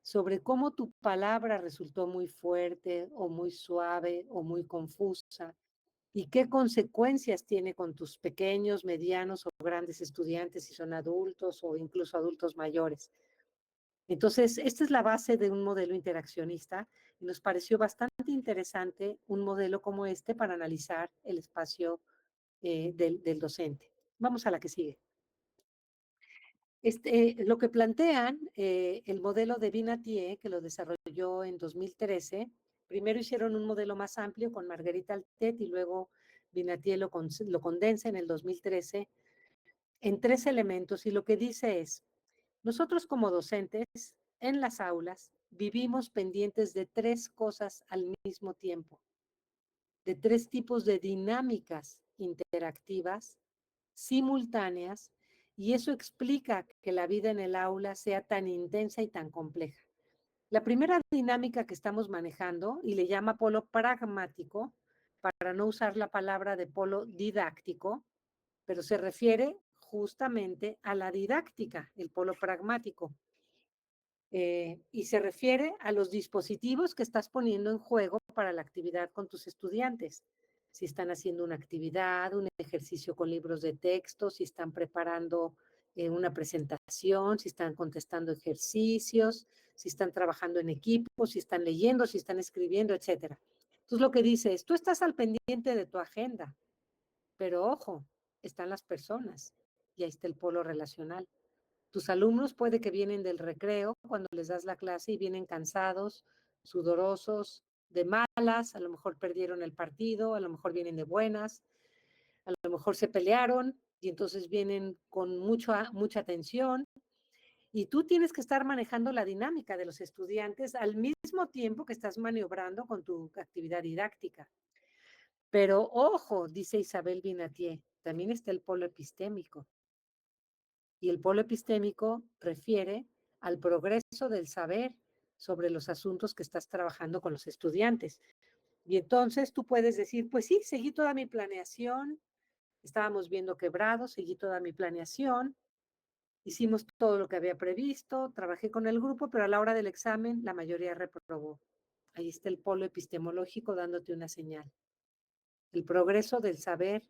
sobre cómo tu palabra resultó muy fuerte o muy suave o muy confusa y qué consecuencias tiene con tus pequeños, medianos o grandes estudiantes, si son adultos o incluso adultos mayores. Entonces, esta es la base de un modelo interaccionista y nos pareció bastante interesante un modelo como este para analizar el espacio del docente. Vamos a la que sigue. Lo que plantean, el modelo de Binatier, que lo desarrolló en 2013, primero hicieron un modelo más amplio con Marguerite Altet y luego Binatier lo condensa en el 2013 en 3 elementos y lo que dice es, nosotros como docentes en las aulas vivimos pendientes de 3 cosas al mismo tiempo, de 3 tipos de dinámicas interactivas simultáneas, y eso explica que la vida en el aula sea tan intensa y tan compleja. La primera dinámica que estamos manejando, y le llama polo pragmático, para no usar la palabra de polo didáctico, pero se refiere justamente a la didáctica, el polo pragmático. Y se refiere a los dispositivos que estás poniendo en juego para la actividad con tus estudiantes. Si están haciendo una actividad, un ejercicio con libros de texto, si están preparando una presentación, si están contestando ejercicios, si están trabajando en equipo, si están leyendo, si están escribiendo, etc. Entonces lo que dice es, tú estás al pendiente de tu agenda, pero ojo, están las personas y ahí está el polo relacional. Tus alumnos puede que vienen del recreo cuando les das la clase y vienen cansados, sudorosos, de malas, a lo mejor perdieron el partido, a lo mejor vienen de buenas, a lo mejor se pelearon y entonces vienen con mucha tensión. Y tú tienes que estar manejando la dinámica de los estudiantes al mismo tiempo que estás maniobrando con tu actividad didáctica. Pero ojo, dice Isabel Binatier, también está el polo epistémico. Y el polo epistémico refiere al progreso del saber sobre los asuntos que estás trabajando con los estudiantes. Y entonces tú puedes decir, pues sí, seguí toda mi planeación, estábamos viendo quebrados, seguí toda mi planeación, hicimos todo lo que había previsto, trabajé con el grupo, pero a la hora del examen la mayoría reprobó. Ahí está el polo epistemológico dándote una señal. El progreso del saber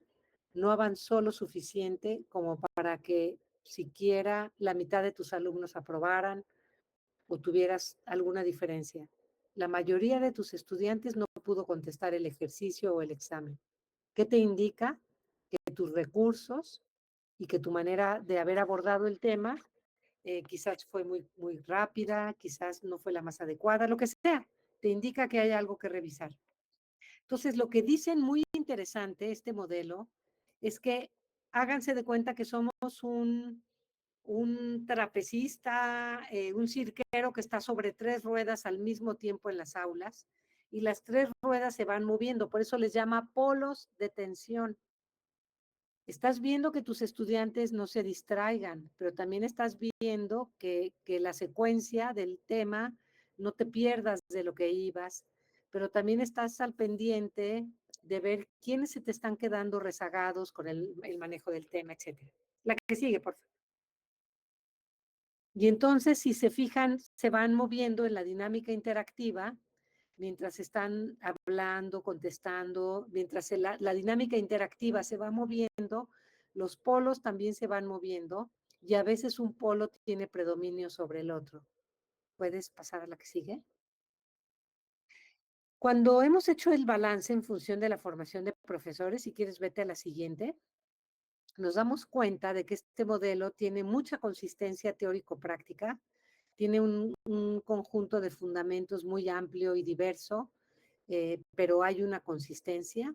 no avanzó lo suficiente como para que siquiera la mitad de tus alumnos aprobaran o tuvieras alguna diferencia. La mayoría de tus estudiantes no pudo contestar el ejercicio o el examen. ¿Qué te indica? Que tus recursos y que tu manera de haber abordado el tema quizás fue muy rápida, quizás no fue la más adecuada, lo que sea. Te indica que hay algo que revisar. Entonces, lo que dicen muy interesante este modelo es que háganse de cuenta que somos un trapecista, un cirquero que está sobre 3 ruedas al mismo tiempo en las aulas y las 3 ruedas se van moviendo, por eso les llama polos de tensión. Estás viendo que tus estudiantes no se distraigan, pero también estás viendo que la secuencia del tema no te pierdas de lo que ibas, pero también estás al pendiente de ver quiénes se te están quedando rezagados con el manejo del tema, etc. La que sigue, por favor. Y entonces, si se fijan, se van moviendo en la dinámica interactiva mientras están hablando, contestando, mientras la dinámica interactiva se va moviendo, los polos también se van moviendo y a veces un polo tiene predominio sobre el otro. ¿Puedes pasar a la que sigue? Cuando hemos hecho el balance en función de la formación de profesores, si quieres vete a la siguiente, nos damos cuenta de que este modelo tiene mucha consistencia teórico-práctica, tiene un conjunto de fundamentos muy amplio y diverso, pero hay una consistencia,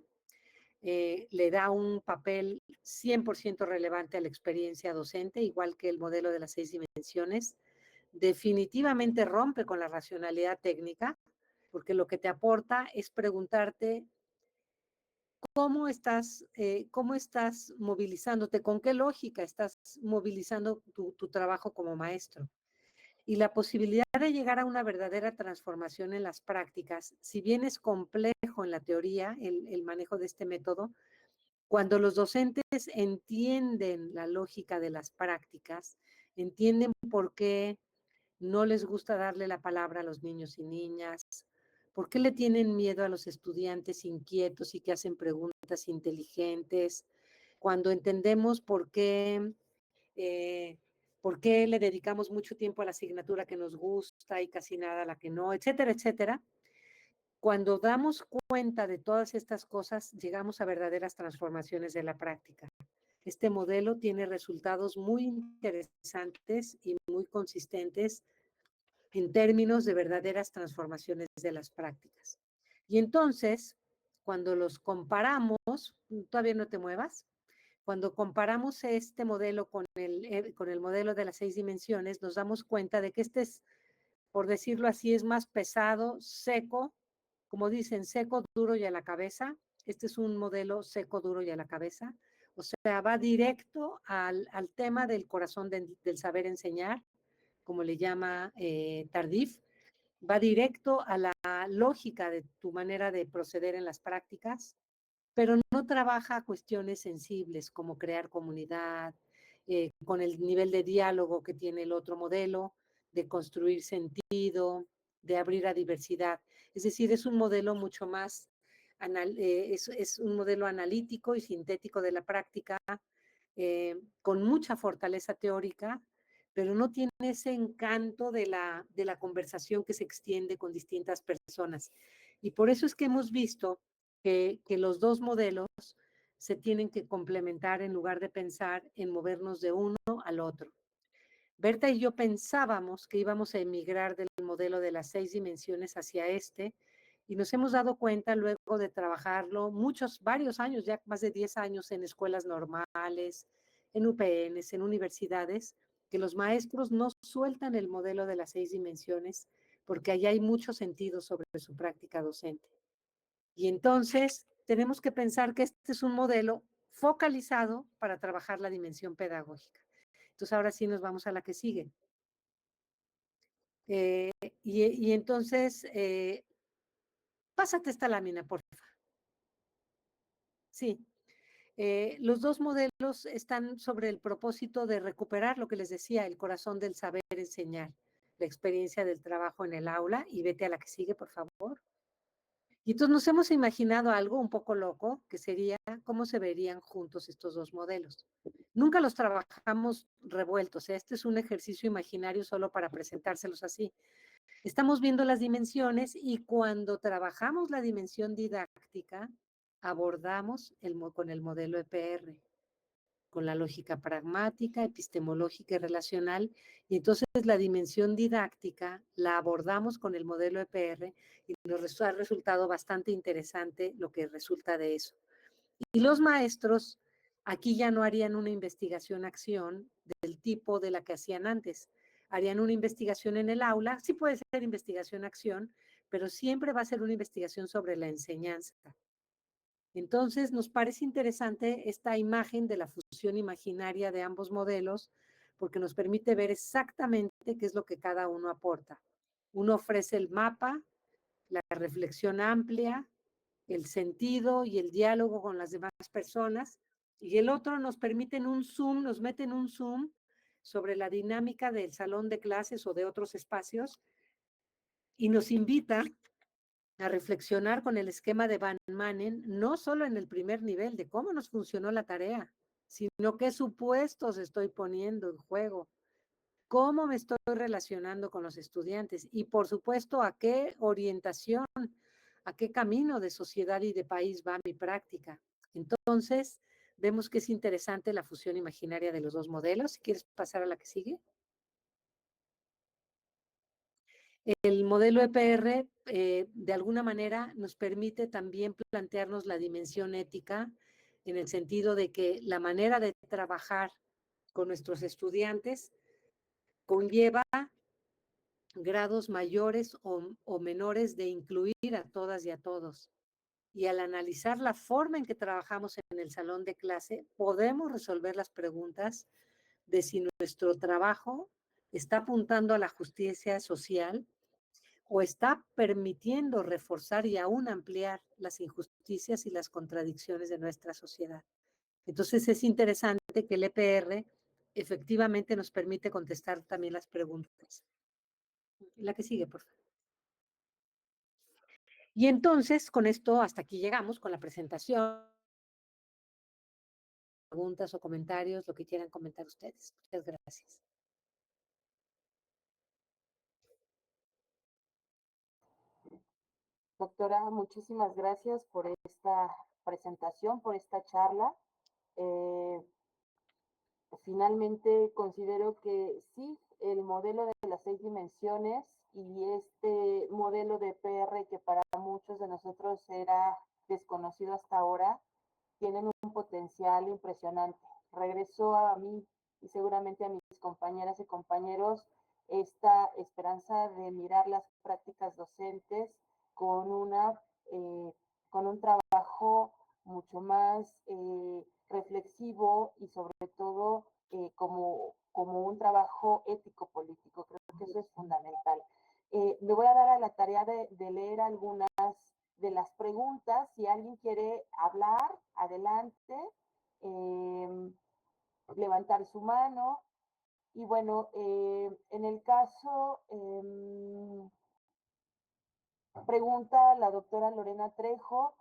le da un papel 100% relevante a la experiencia docente, igual que el modelo de las 6 dimensiones. Definitivamente rompe con la racionalidad técnica, porque lo que te aporta es preguntarte cómo estás movilizándote, con qué lógica estás movilizando tu trabajo como maestro. Y la posibilidad de llegar a una verdadera transformación en las prácticas, si bien es complejo en la teoría el manejo de este método, cuando los docentes entienden la lógica de las prácticas, entienden por qué no les gusta darle la palabra a los niños y niñas, por qué le tienen miedo a los estudiantes inquietos y que hacen preguntas inteligentes, cuando entendemos por qué le dedicamos mucho tiempo a la asignatura que nos gusta y casi nada a la que no, etcétera, etcétera. Cuando damos cuenta de todas estas cosas, llegamos a verdaderas transformaciones de la práctica. Este modelo tiene resultados muy interesantes y muy consistentes en términos de verdaderas transformaciones de las prácticas. Y entonces, cuando los comparamos, todavía no te muevas, cuando comparamos este modelo con el modelo de las 6 dimensiones, nos damos cuenta de que este es, por decirlo así, es más pesado, seco, como dicen, seco, duro y a la cabeza. Este es un modelo seco, duro y a la cabeza. O sea, va directo al tema del corazón del saber enseñar, como le llama Tardif. Va directo a la lógica de tu manera de proceder en las prácticas, pero no trabaja cuestiones sensibles como crear comunidad, con el nivel de diálogo que tiene el otro modelo, de construir sentido, de abrir a diversidad. Es decir, es un modelo mucho más, es un modelo analítico y sintético de la práctica, con mucha fortaleza teórica, pero no tiene ese encanto de la conversación que se extiende con distintas personas. Y por eso es que hemos visto que los dos modelos se tienen que complementar en lugar de pensar en movernos de uno al otro. Berta y yo pensábamos que íbamos a emigrar del modelo de las 6 dimensiones hacia este, y nos hemos dado cuenta luego de trabajarlo varios años, ya más de 10 años en escuelas normales, en UPNs, en universidades, que los maestros no sueltan el modelo de las 6 dimensiones porque allá hay mucho sentido sobre su práctica docente. Y entonces tenemos que pensar que este es un modelo focalizado para trabajar la dimensión pedagógica. Entonces ahora sí nos vamos a la que sigue. Y entonces, pásate esta lámina, por favor. Sí. Los dos modelos están sobre el propósito de recuperar lo que les decía, el corazón del saber enseñar, la experiencia del trabajo en el aula. Y vete a la que sigue, por favor. Y entonces nos hemos imaginado algo un poco loco, que sería cómo se verían juntos estos dos modelos. Nunca los trabajamos revueltos, este es un ejercicio imaginario solo para presentárselos así. Estamos viendo las dimensiones y cuando trabajamos la dimensión didáctica, abordamos con el modelo EPR, con la lógica pragmática, epistemológica y relacional, y entonces la dimensión didáctica la abordamos con el modelo EPR y nos ha resultado bastante interesante lo que resulta de eso. Y los maestros aquí ya no harían una investigación-acción del tipo de la que hacían antes. Harían una investigación en el aula, sí puede ser investigación-acción, pero siempre va a ser una investigación sobre la enseñanza. Entonces, nos parece interesante esta imagen de la fusión imaginaria de ambos modelos, porque nos permite ver exactamente qué es lo que cada uno aporta. Uno ofrece el mapa, la reflexión amplia, el sentido y el diálogo con las demás personas, y el otro nos permite en un Zoom, nos mete en un Zoom sobre la dinámica del salón de clases o de otros espacios, y nos invita a reflexionar con el esquema de Van Manen, no solo en el primer nivel de cómo nos funcionó la tarea, sino qué supuestos estoy poniendo en juego, cómo me estoy relacionando con los estudiantes y, por supuesto, a qué orientación, a qué camino de sociedad y de país va mi práctica. Entonces, vemos que es interesante la fusión imaginaria de los dos modelos. Si quieres pasar a la que sigue. El modelo EPR, de alguna manera, nos permite también plantearnos la dimensión ética en el sentido de que la manera de trabajar con nuestros estudiantes conlleva grados mayores o menores de incluir a todas y a todos. Y al analizar la forma en que trabajamos en el salón de clase, podemos resolver las preguntas de si nuestro trabajo está apuntando a la justicia social o está permitiendo reforzar y aún ampliar las injusticias y las contradicciones de nuestra sociedad. Entonces es interesante que el EPR efectivamente nos permite contestar también las preguntas. La que sigue, por favor. Y entonces, con esto, hasta aquí llegamos con la presentación. Preguntas o comentarios, lo que quieran comentar ustedes. Muchas gracias. Doctora, muchísimas gracias por esta presentación, por esta charla. Finalmente considero que sí, el modelo de las 6 dimensiones y este modelo de PR que para muchos de nosotros era desconocido hasta ahora, tienen un potencial impresionante. Regresó a mí y seguramente a mis compañeras y compañeros esta esperanza de mirar las prácticas docentes con, con un trabajo mucho más reflexivo y sobre todo como un trabajo ético-político. Creo que eso es fundamental. Le voy a dar a la tarea de leer algunas de las preguntas. Si alguien quiere hablar, adelante, levantar su mano. Y bueno, en el caso, pregunta la doctora Lorena Trejo,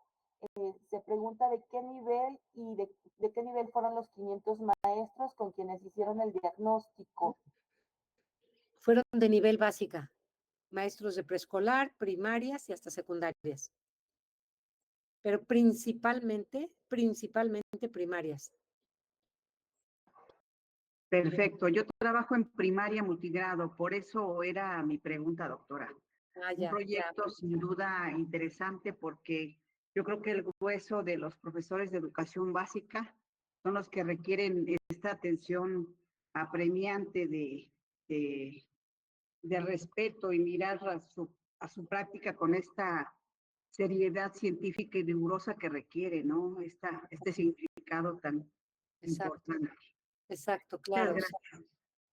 se pregunta de qué nivel y de qué nivel fueron los 500 maestros con quienes hicieron el diagnóstico. Fueron de nivel básica, maestros de preescolar, primarias y hasta secundarias. Pero principalmente primarias. Perfecto. Yo trabajo en primaria multigrado, por eso era mi pregunta, doctora. Un proyecto sin duda interesante porque yo creo que el grueso de los profesores de educación básica son los que requieren esta atención apremiante de respeto y mirar a su práctica con esta seriedad científica y rigurosa que requiere, ¿no? Este significado tan importante. Exacto, claro. Muchas gracias.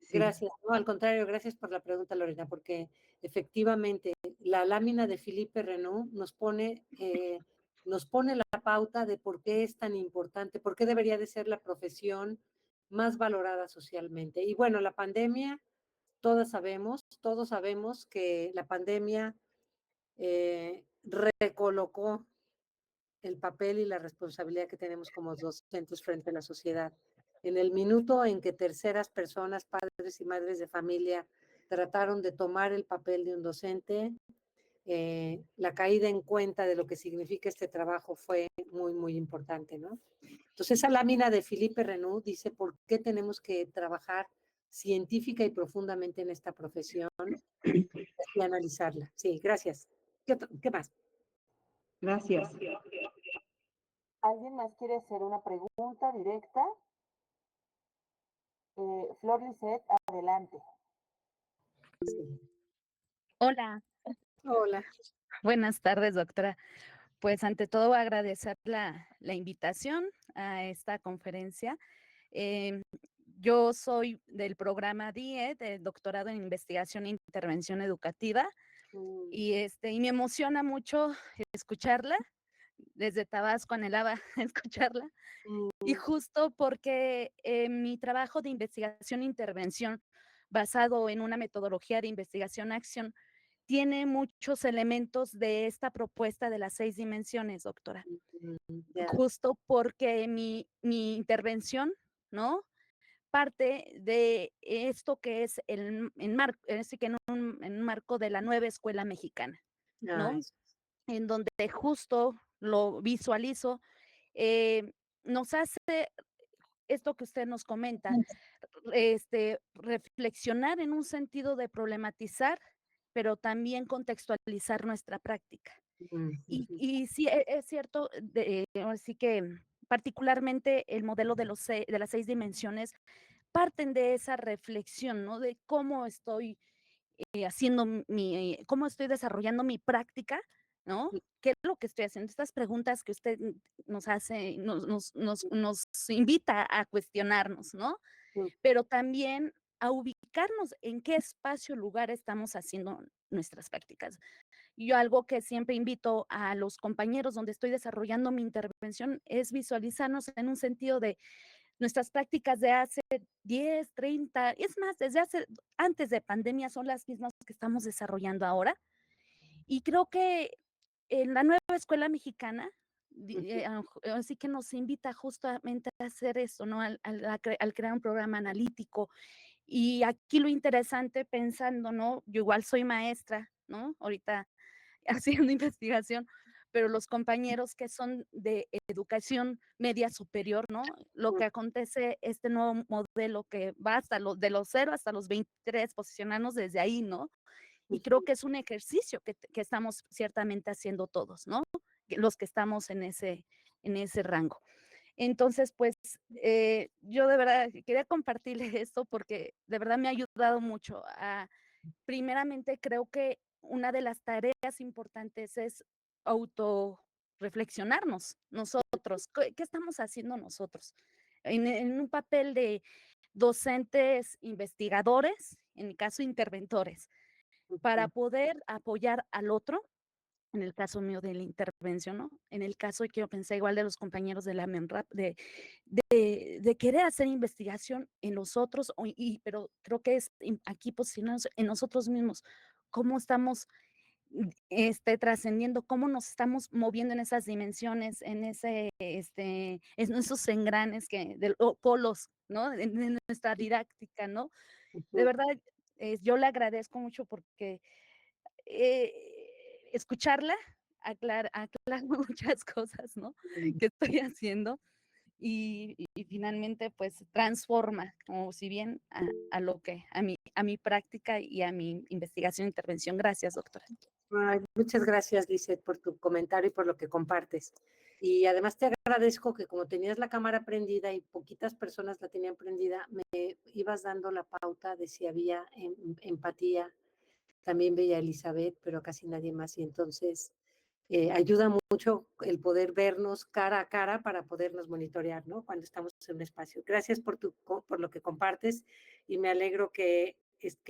Sí. Gracias. No, al contrario, gracias por la pregunta, Lorena, porque efectivamente la lámina de Philippe Renaud nos pone la pauta de por qué es tan importante, por qué debería de ser la profesión más valorada socialmente. Y bueno, la pandemia, todos sabemos que la pandemia recolocó el papel y la responsabilidad que tenemos como docentes frente a la sociedad. En el minuto en que terceras personas, padres y madres de familia, trataron de tomar el papel de un docente, la caída en cuenta de lo que significa este trabajo fue muy, muy importante, ¿no? Entonces, esa lámina de Philippe Renaud dice por qué tenemos que trabajar científica y profundamente en esta profesión y analizarla. Sí, gracias. ¿Qué más? Gracias. ¿Alguien más quiere hacer una pregunta directa? Flor Lisset, adelante. Sí. Hola, Hola. buenas tardes, doctora. Pues ante todo agradecer la invitación a esta conferencia. Yo soy del programa DIE, del Doctorado en Investigación e Intervención Educativa, y me emociona mucho escucharla. Desde Tabasco anhelaba escucharla. Y justo porque mi trabajo de investigación e intervención basado en una metodología de investigación-acción tiene muchos elementos de esta propuesta de las 6 dimensiones, doctora. Justo porque mi intervención, ¿no? Parte de esto que es en un marco de la nueva escuela mexicana, ¿no? Ay, En donde justo lo visualizo, nos hace esto que usted nos comenta, reflexionar en un sentido de problematizar, pero también contextualizar nuestra práctica. Y sí, es cierto, así que particularmente el modelo de las 6 dimensiones parten de esa reflexión, ¿no? De cómo estoy cómo estoy desarrollando mi práctica, ¿no? ¿Qué es lo que estoy haciendo? Estas preguntas que usted nos hace, nos invita a cuestionarnos, ¿no? Pero también a ubicarnos en qué espacio, lugar estamos haciendo nuestras prácticas. Yo algo que siempre invito a los compañeros donde estoy desarrollando mi intervención es visualizarnos en un sentido de nuestras prácticas de hace 10, 30, es más, antes de pandemia son las mismas que estamos desarrollando ahora. Y creo que en la nueva escuela mexicana, así que nos invita justamente a hacer eso, ¿no? Al crear un programa analítico. Y aquí lo interesante pensando, ¿no? Yo igual soy maestra, ¿no? Ahorita haciendo investigación, pero los compañeros que son de educación media superior, ¿no? Lo que acontece, este nuevo modelo que va hasta de los 0 hasta los 23, posicionarnos desde ahí, ¿no? Y creo que es un ejercicio que estamos ciertamente haciendo todos, ¿no? Los que estamos en ese rango. Entonces, pues, yo de verdad quería compartirles esto porque de verdad me ha ayudado mucho. Primeramente, creo que una de las tareas importantes es autorreflexionarnos nosotros. ¿Qué estamos haciendo nosotros? En un papel de docentes, investigadores, en mi caso, interventores, para poder apoyar al otro, en el caso mío de la intervención, ¿no? En el caso que yo pensé igual de los compañeros de la MENRAP, de querer hacer investigación en nosotros, pero creo que es aquí posicionarnos en nosotros mismos, cómo estamos trascendiendo, cómo nos estamos moviendo en esas dimensiones, en en esos engranes polos, ¿no? En nuestra didáctica, ¿no? De verdad, yo le agradezco mucho porque escucharla aclara muchas cosas, ¿no? Que estoy haciendo y finalmente pues transforma, como si bien a mi práctica y a mi investigación e intervención. Gracias, doctora. Ay, muchas gracias, Lizeth, por tu comentario y por lo que compartes. Y además te agradezco que como tenías la cámara prendida y poquitas personas la tenían prendida, me ibas dando la pauta de si había empatía. También veía a Elizabeth, pero casi nadie más. Y entonces ayuda mucho el poder vernos cara a cara para podernos monitorear, ¿no? Cuando estamos en un espacio. Gracias por lo que compartes y me alegro que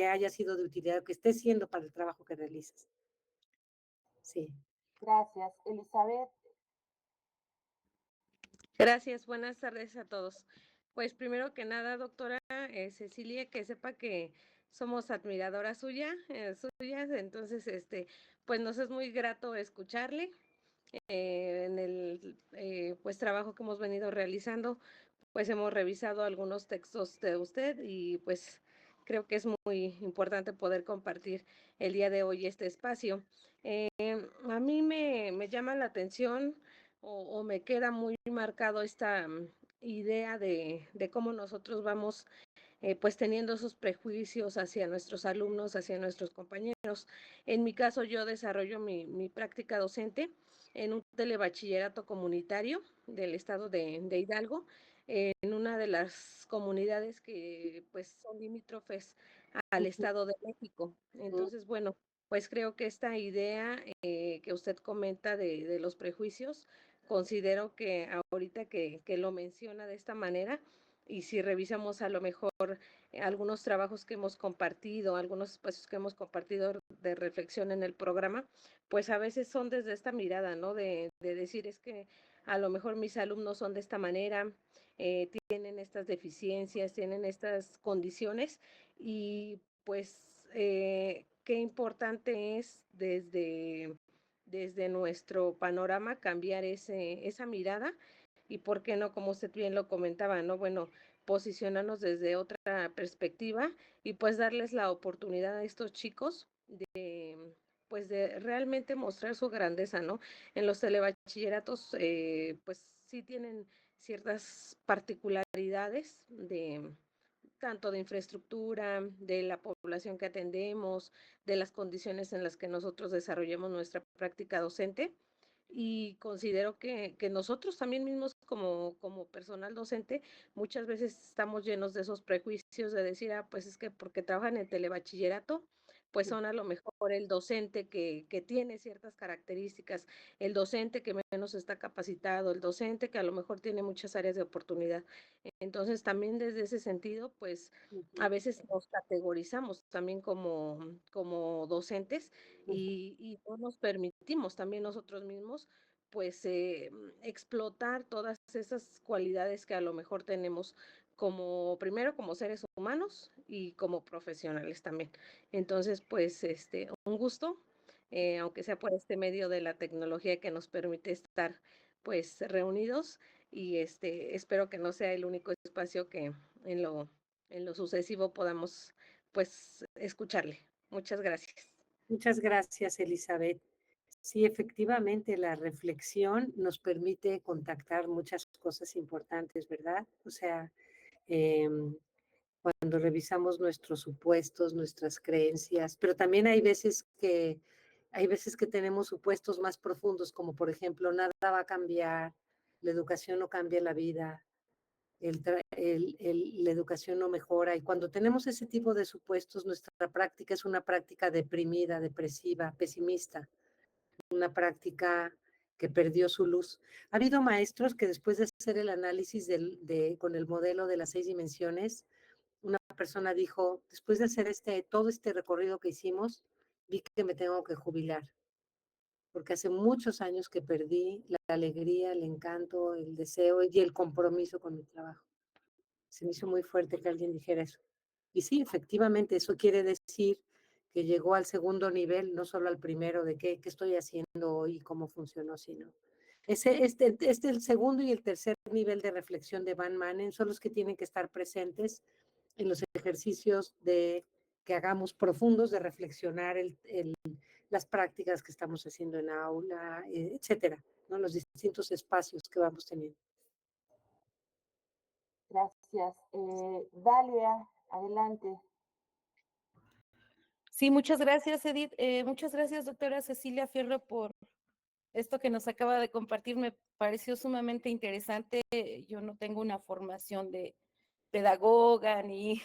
haya sido de utilidad, que esté siendo para el trabajo que realizas. Sí. Gracias. Elizabeth. Gracias, buenas tardes a todos. Pues primero que nada, doctora Cecilia, que sepa que somos admiradoras suyas, entonces, pues nos es muy grato escucharle en el pues trabajo que hemos venido realizando, pues hemos revisado algunos textos de usted y pues creo que es muy importante poder compartir el día de hoy este espacio. A mí me llama la atención o me queda muy marcado esta idea de cómo nosotros vamos pues teniendo esos prejuicios hacia nuestros alumnos, hacia nuestros compañeros. En mi caso, yo desarrollo mi práctica docente en un telebachillerato comunitario del estado de Hidalgo, en una de las comunidades que pues son limítrofes al Estado de México. Entonces, bueno, pues creo que esta idea que usted comenta de los prejuicios, considero que ahorita que lo menciona de esta manera, y si revisamos a lo mejor algunos trabajos que hemos compartido, algunos espacios que hemos compartido de reflexión en el programa, pues a veces son desde esta mirada, ¿no? De decir, es que a lo mejor mis alumnos son de esta manera, tienen estas deficiencias, tienen estas condiciones y pues qué importante es desde nuestro panorama cambiar esa mirada y por qué no, como usted bien lo comentaba, ¿no? Bueno, posicionarnos desde otra perspectiva y pues darles la oportunidad a estos chicos pues de realmente mostrar su grandeza, ¿no? En los telebachilleratos pues sí tienen ciertas particularidades tanto de infraestructura, de la población que atendemos, de las condiciones en las que nosotros desarrollamos nuestra práctica docente. Y considero que nosotros también mismos como personal docente muchas veces estamos llenos de esos prejuicios de decir, pues es que porque trabajan en telebachillerato, pues son a lo mejor el docente que tiene ciertas características, el docente que menos está capacitado, el docente que a lo mejor tiene muchas áreas de oportunidad. Entonces, también desde ese sentido, pues a veces nos categorizamos también como docentes y no nos permitimos también nosotros mismos, pues, explotar todas esas cualidades que a lo mejor tenemos como, primero como seres humanos y como profesionales también. Entonces, pues, un gusto, aunque sea por este medio de la tecnología que nos permite estar, pues, reunidos y espero que no sea el único espacio que en lo sucesivo podamos, pues, escucharle. Muchas gracias. Muchas gracias, Elizabeth. Sí, efectivamente, la reflexión nos permite contactar muchas cosas importantes, ¿verdad? O sea, cuando revisamos nuestros supuestos, nuestras creencias, pero también hay veces que tenemos supuestos más profundos, como por ejemplo, nada va a cambiar, la educación no cambia la vida, la educación no mejora. Y cuando tenemos ese tipo de supuestos, nuestra práctica es una práctica deprimida, depresiva, pesimista, una práctica que perdió su luz. Ha habido maestros que después de hacer el análisis con el modelo de las 6 dimensiones, una persona dijo, después de hacer todo este recorrido que hicimos, vi que me tengo que jubilar, porque hace muchos años que perdí la alegría, el encanto, el deseo y el compromiso con mi trabajo. Se me hizo muy fuerte que alguien dijera eso. Y sí, efectivamente, eso quiere decir que llegó al segundo nivel, no solo al primero, de qué estoy haciendo hoy y cómo funcionó, sino el segundo y el tercer nivel de reflexión de Van Manen son los que tienen que estar presentes en los ejercicios que hagamos profundos de reflexionar las prácticas que estamos haciendo en aula, etcétera, ¿no? Los distintos espacios que vamos teniendo. Gracias. Dalia, adelante. Sí, muchas gracias, Edith. Muchas gracias, doctora Cecilia Fierro, por esto que nos acaba de compartir. Me pareció sumamente interesante. Yo no tengo una formación de pedagoga ni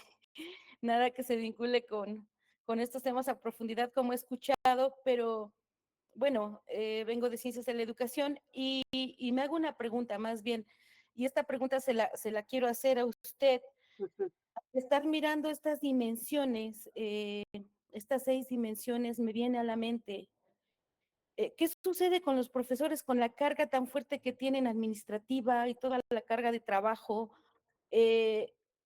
nada que se vincule con estos temas a profundidad como he escuchado, pero bueno, vengo de Ciencias de la Educación y me hago una pregunta más bien, y esta pregunta se la quiero hacer a usted. Estar mirando estas dimensiones, estas 6 dimensiones, me viene a la mente, ¿qué sucede con los profesores con la carga tan fuerte que tienen administrativa y toda la carga de trabajo,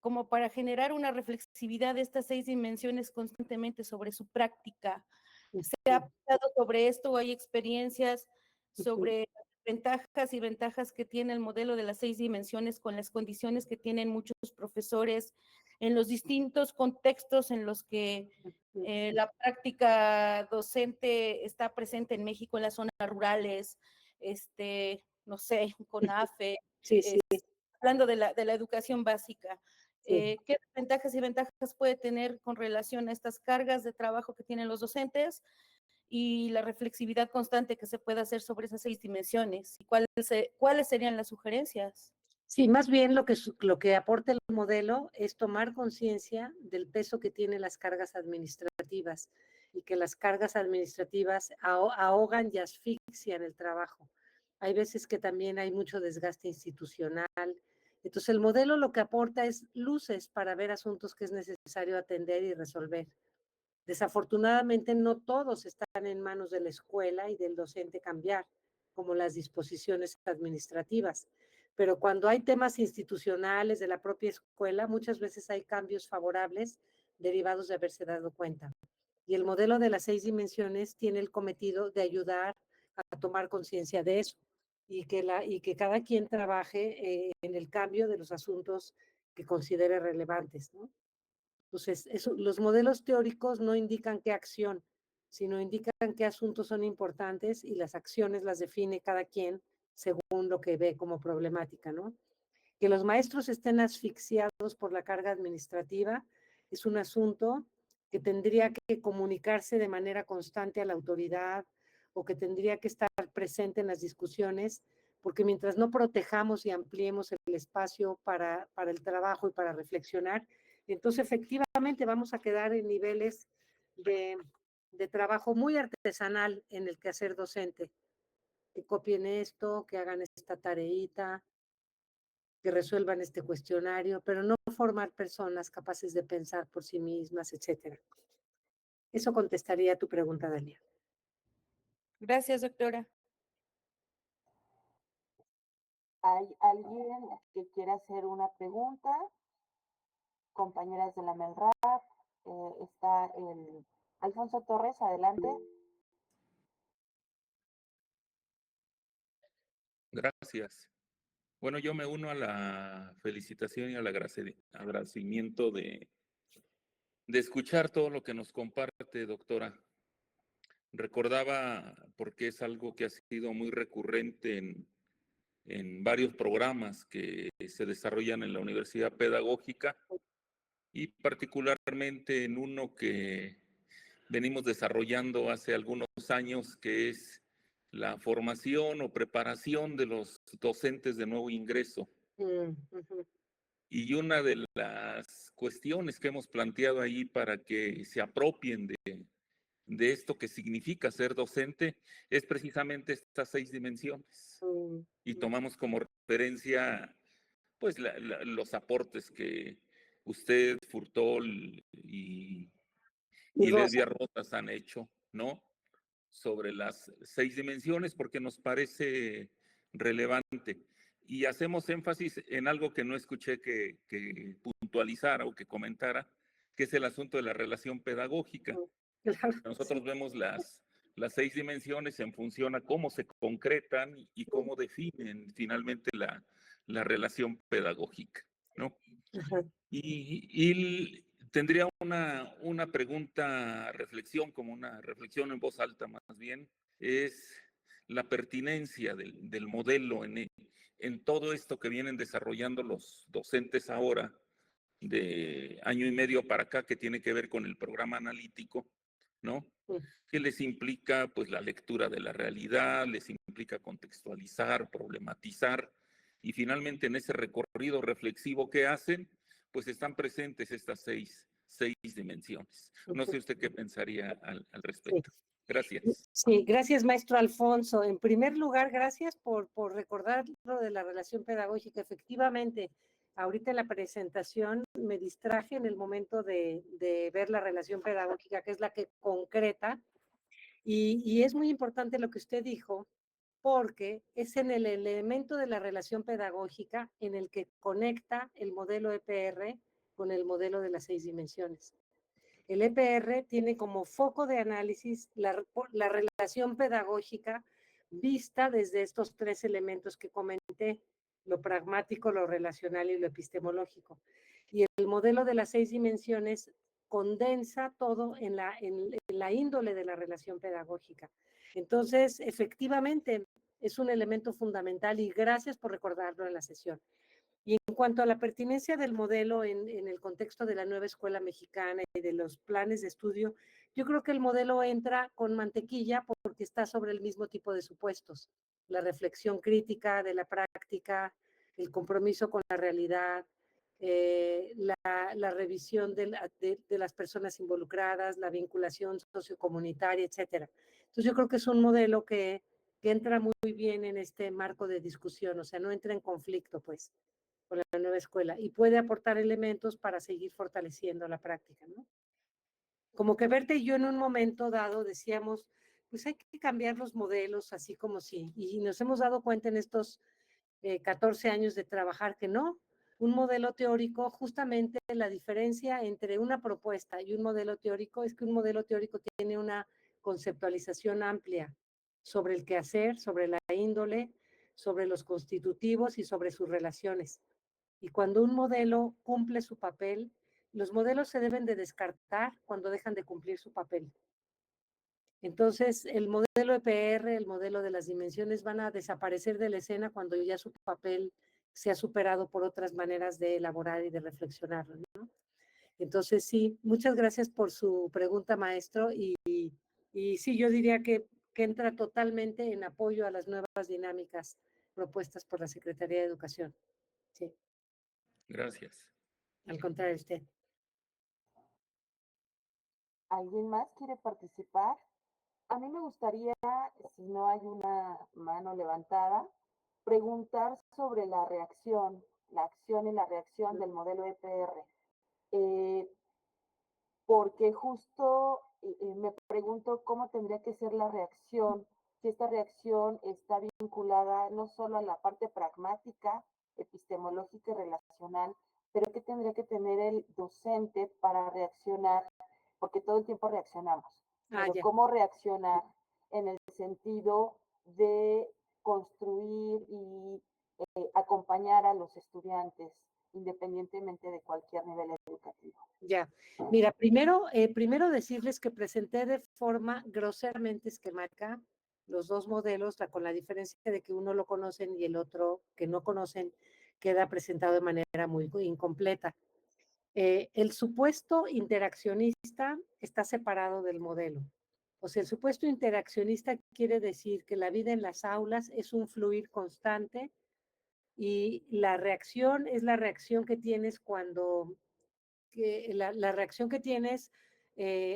como para generar una reflexividad de estas 6 dimensiones constantemente sobre su práctica? ¿Se ha pensado sobre esto o hay experiencias sobre las ventajas y ventajas que tiene el modelo de las 6 dimensiones con las condiciones que tienen muchos profesores en los distintos contextos en los que la práctica docente está presente en México, en las zonas rurales, no sé, con AFE, Sí, sí. hablando de la educación básica? Sí. ¿Qué ventajas y ventajas puede tener con relación a estas cargas de trabajo que tienen los docentes y la reflexividad constante que se puede hacer sobre esas 6 dimensiones? ¿Y cuáles serían las sugerencias? Sí, más bien lo que aporta el modelo es tomar conciencia del peso que tienen las cargas administrativas y que las cargas administrativas ahogan y asfixian el trabajo. Hay veces que también hay mucho desgaste institucional. Entonces el modelo lo que aporta es luces para ver asuntos que es necesario atender y resolver. Desafortunadamente no todos están en manos de la escuela y del docente cambiar, como las disposiciones administrativas. Pero cuando hay temas institucionales de la propia escuela, muchas veces hay cambios favorables derivados de haberse dado cuenta. Y el modelo de las 6 dimensiones tiene el cometido de ayudar a tomar conciencia de eso y que cada quien trabaje en el cambio de los asuntos que considere relevantes, ¿no? Entonces, los modelos teóricos no indican qué acción, sino indican qué asuntos son importantes y las acciones las define cada quien según lo que ve como problemática, ¿no? Que los maestros estén asfixiados por la carga administrativa es un asunto que tendría que comunicarse de manera constante a la autoridad o que tendría que estar presente en las discusiones, porque mientras no protejamos y ampliemos el espacio para el trabajo y para reflexionar, entonces efectivamente vamos a quedar en niveles de trabajo muy artesanal en el quehacer docente. Que copien esto, que hagan esta tareita, que resuelvan este cuestionario, pero no formar personas capaces de pensar por sí mismas, etcétera. Eso contestaría a tu pregunta, Dalia. Gracias, doctora. ¿Hay alguien que quiera hacer una pregunta? Compañeras de la MELRAP, está el Alfonso Torres, adelante. Gracias. Bueno, yo me uno a la felicitación y al agradecimiento de escuchar todo lo que nos comparte, doctora. Recordaba, porque es algo que ha sido muy recurrente en varios programas que se desarrollan en la Universidad Pedagógica y particularmente en uno que venimos desarrollando hace algunos años, que es la formación o preparación de los docentes de nuevo ingreso. Y una de las cuestiones que hemos planteado ahí para que se apropien de esto que significa ser docente es precisamente estas 6 dimensiones. Y tomamos como referencia pues los aportes que usted, Furtol y Lesbia Rosas han hecho, ¿no? Sobre las 6 dimensiones, porque nos parece relevante. Y hacemos énfasis en algo que no escuché que puntualizara o que comentara, que es el asunto de la relación pedagógica. Nosotros vemos las 6 dimensiones en función a cómo se concretan y cómo definen finalmente la relación pedagógica, ¿no? Y tendría una pregunta, reflexión, como una reflexión en voz alta más bien, es la pertinencia del modelo en todo esto que vienen desarrollando los docentes ahora, de año y medio para acá, que tiene que ver con el programa analítico, ¿no? Que les implica pues la lectura de la realidad, les implica contextualizar, problematizar, y finalmente en ese recorrido reflexivo que hacen, pues están presentes estas seis dimensiones. No sé usted qué pensaría al respecto. Gracias. Sí, gracias, maestro Alfonso. En primer lugar, gracias por recordar lo de la relación pedagógica. Efectivamente, ahorita en la presentación me distraje en el momento de ver la relación pedagógica, que es la que concreta, y es muy importante lo que usted dijo, porque es en el elemento de la relación pedagógica en el que conecta el modelo EPR con el modelo de las 6 dimensiones. El EPR tiene como foco de análisis la relación pedagógica vista desde estos 3 elementos que comenté, lo pragmático, lo relacional y lo epistemológico. Y el modelo de las 6 dimensiones condensa todo en la índole de la relación pedagógica. Entonces, efectivamente, es un elemento fundamental y gracias por recordarlo en la sesión. Y en cuanto a la pertinencia del modelo en el contexto de la nueva escuela mexicana y de los planes de estudio, yo creo que el modelo entra con mantequilla porque está sobre el mismo tipo de supuestos. La reflexión crítica de la práctica, el compromiso con la realidad, la revisión de las personas involucradas, la vinculación sociocomunitaria, etcétera. Entonces yo creo que es un modelo que entra muy bien en este marco de discusión, o sea, no entra en conflicto, pues, con la nueva escuela y puede aportar elementos para seguir fortaleciendo la práctica, ¿no? Como que Berta y yo en un momento dado decíamos, pues hay que cambiar los modelos así como sí, y nos hemos dado cuenta en estos 14 años de trabajar que no, un modelo teórico, justamente la diferencia entre una propuesta y un modelo teórico es que un modelo teórico tiene una conceptualización amplia sobre el quehacer, sobre la índole, sobre los constitutivos y sobre sus relaciones. Y cuando un modelo cumple su papel, los modelos se deben de descartar cuando dejan de cumplir su papel. Entonces, el modelo EPR, el modelo de las dimensiones, van a desaparecer de la escena cuando ya su papel se ha superado por otras maneras de elaborar y de reflexionar, ¿no? Entonces, sí, muchas gracias por su pregunta, maestro, y sí, yo diría que entra totalmente en apoyo a las nuevas dinámicas propuestas por la Secretaría de Educación. Sí. Gracias. Al contrario, usted. ¿Alguien más quiere participar? A mí me gustaría, si no hay una mano levantada, preguntar sobre la reacción, la acción y la reacción del modelo EPR. Porque justo me pregunto cómo tendría que ser la reacción, si esta reacción está vinculada no solo a la parte pragmática, epistemológica y relacional, pero qué tendría que tener el docente para reaccionar, porque todo el tiempo reaccionamos, pero cómo reaccionar en el sentido de construir y acompañar a los estudiantes, independientemente de cualquier nivel educativo. Ya, mira, primero decirles que presenté de forma groseramente esquemática los dos modelos, con la diferencia de que uno lo conocen y el otro que no conocen queda presentado de manera muy incompleta. El supuesto interaccionista está separado del modelo. O sea, el supuesto interaccionista quiere decir que la vida en las aulas es un fluir constante y la reacción es la reacción que tienes la reacción que tienes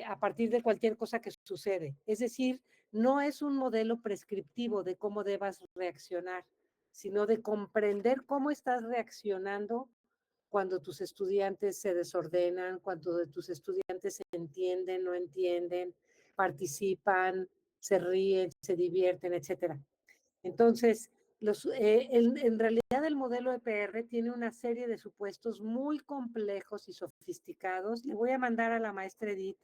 a partir de cualquier cosa que sucede. Es decir, no es un modelo prescriptivo de cómo debas reaccionar, sino de comprender cómo estás reaccionando cuando tus estudiantes se desordenan, cuando tus estudiantes se entienden, no entienden, participan, se ríen, se divierten, etc. Entonces, en realidad el modelo EPR tiene una serie de supuestos muy complejos y sofisticados. Le voy a mandar a la maestra Edith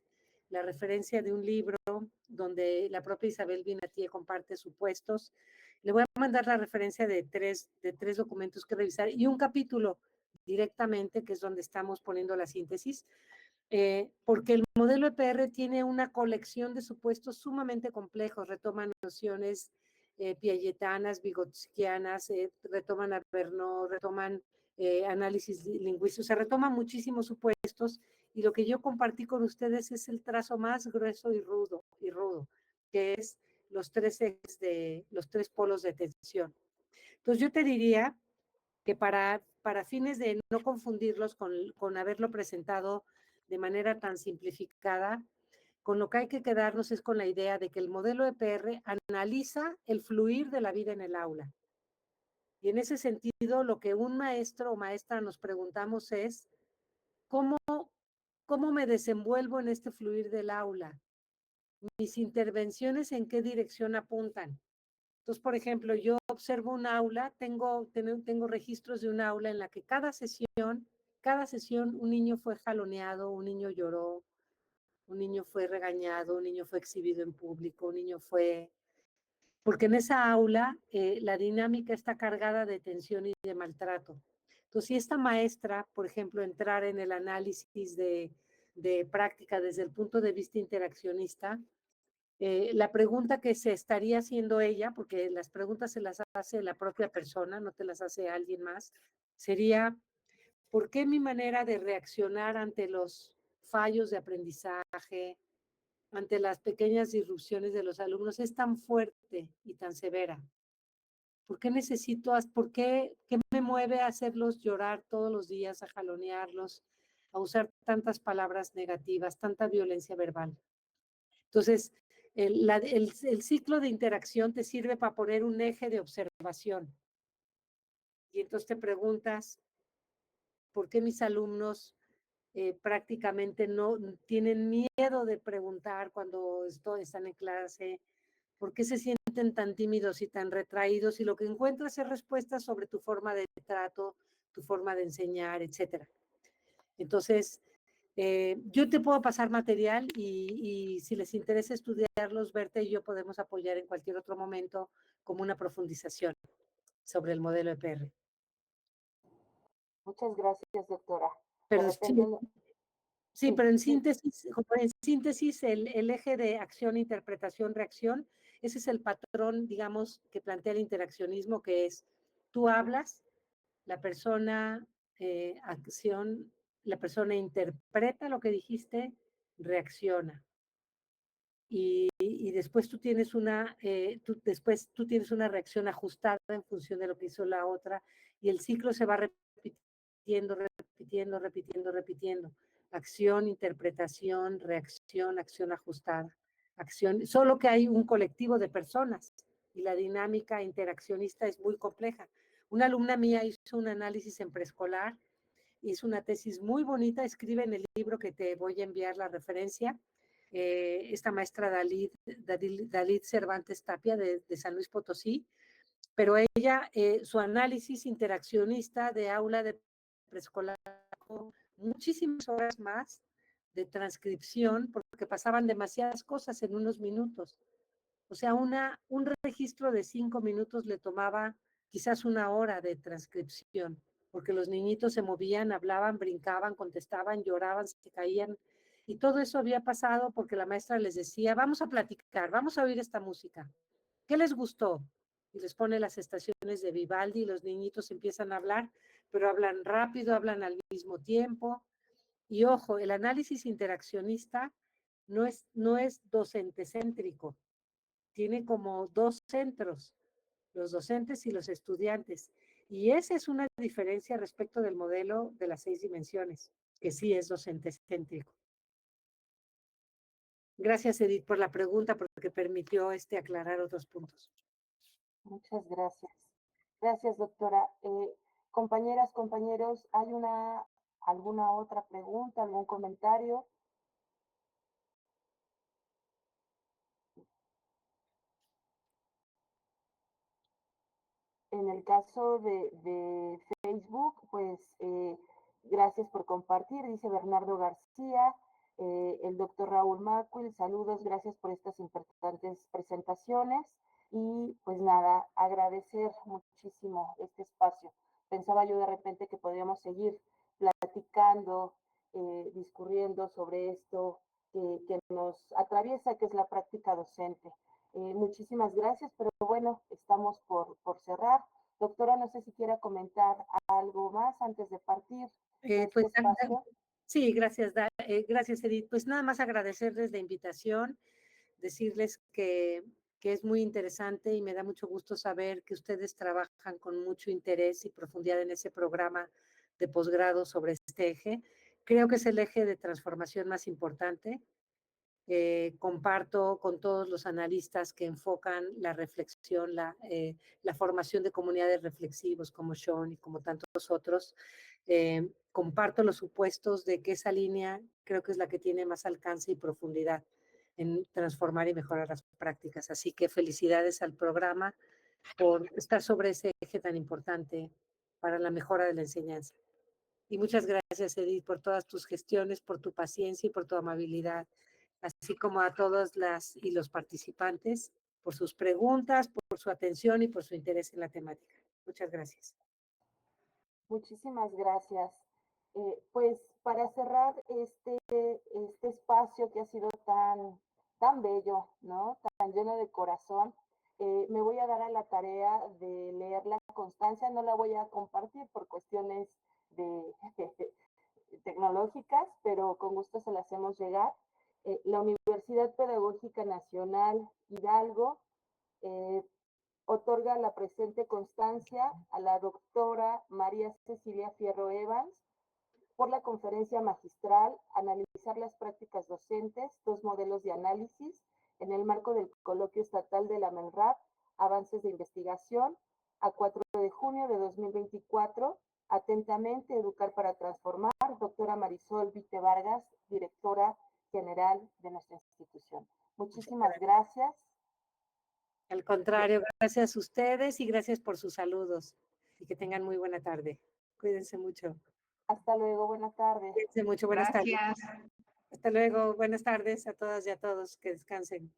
la referencia de un libro donde la propia Isabel Binatier comparte supuestos. Le voy a mandar la referencia de tres documentos que revisar y un capítulo directamente, que es donde estamos poniendo la síntesis, porque el modelo EPR tiene una colección de supuestos sumamente complejos, retoman nociones piagetanas, vigotskianas, retoman a Vernon, retoman análisis lingüístico, se retoman muchísimos supuestos y lo que yo compartí con ustedes es el trazo más grueso y rudo, que es los tres polos de tensión. Entonces yo te diría que para fines de no confundirlos con haberlo presentado de manera tan simplificada, con lo que hay que quedarnos es con la idea de que el modelo EPR analiza el fluir de la vida en el aula. Y en ese sentido, lo que un maestro o maestra nos preguntamos es, ¿cómo me desenvuelvo en este fluir del aula? Mis intervenciones, ¿en qué dirección apuntan? Entonces, por ejemplo, yo observo un aula, tengo registros de un aula en la que cada sesión un niño fue jaloneado, un niño lloró, un niño fue regañado, un niño fue exhibido en público, un niño fue... Porque en esa aula la dinámica está cargada de tensión y de maltrato. Entonces, si esta maestra, por ejemplo, entrar en el análisis de práctica desde el punto de vista interaccionista, la pregunta que se estaría haciendo ella, porque las preguntas se las hace la propia persona, no te las hace alguien más, sería, ¿por qué mi manera de reaccionar ante los fallos de aprendizaje, ante las pequeñas disrupciones de los alumnos es tan fuerte y tan severa? ¿Por qué qué me mueve a hacerlos llorar todos los días, a jalonearlos, a usar tantas palabras negativas, tanta violencia verbal? Entonces, el ciclo de interacción te sirve para poner un eje de observación. Y entonces te preguntas, ¿por qué mis alumnos prácticamente no tienen miedo de preguntar cuando están en clase? ¿Por qué se sienten tan tímidos y tan retraídos? Y lo que encuentras es respuestas sobre tu forma de trato, tu forma de enseñar, etcétera. Entonces, yo te puedo pasar material y si les interesa estudiarlos, Berta y yo podemos apoyar en cualquier otro momento como una profundización sobre el modelo EPR. Muchas gracias, doctora. Pero sí, pero en síntesis, el eje de acción, interpretación, reacción, ese es el patrón, digamos, que plantea el interaccionismo, que es, tú hablas, la persona la persona interpreta lo que dijiste, reacciona. Y después tú tienes una reacción ajustada en función de lo que hizo la otra, y el ciclo se va repitiendo, acción, interpretación, reacción, acción ajustada, acción, solo que hay un colectivo de personas y la dinámica interaccionista es muy compleja. Una alumna mía hizo un análisis en preescolar, hizo una tesis muy bonita, escribe en el libro que te voy a enviar la referencia, esta maestra Dalit Cervantes Tapia de San Luis Potosí, pero ella, su análisis interaccionista de aula de preescolar, muchísimas horas más de transcripción, porque pasaban demasiadas cosas en unos minutos. O sea, un registro de 5 minutos le tomaba quizás 1 hora de transcripción, porque los niñitos se movían, hablaban, brincaban, contestaban, lloraban, se caían. Y todo eso había pasado porque la maestra les decía, vamos a platicar, vamos a oír esta música. ¿Qué les gustó? Y les pone las estaciones de Vivaldi y los niñitos empiezan a hablar, pero hablan rápido, hablan al mismo tiempo. Y ojo, el análisis interaccionista no es docente céntrico, tiene como 2 centros, los docentes y los estudiantes. Y esa es una diferencia respecto del modelo de las 6 dimensiones, que sí es docente céntrico. Gracias, Edith, por la pregunta, porque permitió aclarar otros puntos. Muchas gracias. Gracias, doctora. Compañeras, compañeros, ¿hay alguna otra pregunta, algún comentario? En el caso de Facebook, pues gracias por compartir, dice Bernardo García, el doctor Raúl Macuil, saludos, gracias por estas importantes presentaciones y pues nada, agradecer muchísimo este espacio. Pensaba yo de repente que podríamos seguir platicando, discurriendo sobre esto que nos atraviesa, que es la práctica docente. Muchísimas gracias, pero bueno, estamos por cerrar. Doctora, no sé si quiera comentar algo más antes de partir de este Pues, espacio. sí, gracias, gracias, Edith. Pues nada más agradecerles la invitación, decirles que es muy interesante y me da mucho gusto saber que ustedes trabajan con mucho interés y profundidad en ese programa de posgrado sobre este eje. Creo que es el eje de transformación más importante. Comparto con todos los analistas que enfocan la reflexión, la formación de comunidades reflexivos como Sean y como tantos otros. Comparto los supuestos de que esa línea creo que es la que tiene más alcance y profundidad en transformar y mejorar las prácticas. Así que felicidades al programa por estar sobre ese eje tan importante para la mejora de la enseñanza. Y muchas gracias, Edith, por todas tus gestiones, por tu paciencia y por tu amabilidad, así como a todas las y los participantes por sus preguntas, por su atención y por su interés en la temática. Muchas gracias. Muchísimas gracias. Pues para cerrar este espacio que ha sido tan bello, ¿no? Tan lleno de corazón, me voy a dar a la tarea de leer la constancia. No la voy a compartir por cuestiones tecnológicas, pero con gusto se las hacemos llegar. La Universidad Pedagógica Nacional Hidalgo otorga la presente constancia a la doctora María Cecilia Fierro Evans por la conferencia magistral Analizar las prácticas docentes, 2 modelos de análisis, en el marco del coloquio estatal de la MENRAP, Avances de Investigación, a 4 de junio de 2024. Atentamente, Educar para Transformar, doctora Marisol Vite Vargas, directora general de nuestra institución. Muchísimas gracias. Al contrario, gracias a ustedes y gracias por sus saludos. Y que tengan muy buena tarde. Cuídense mucho. Hasta luego, buenas tardes. Cuídense mucho, buenas tardes. Gracias. Hasta luego, buenas tardes a todas y a todos. Que descansen.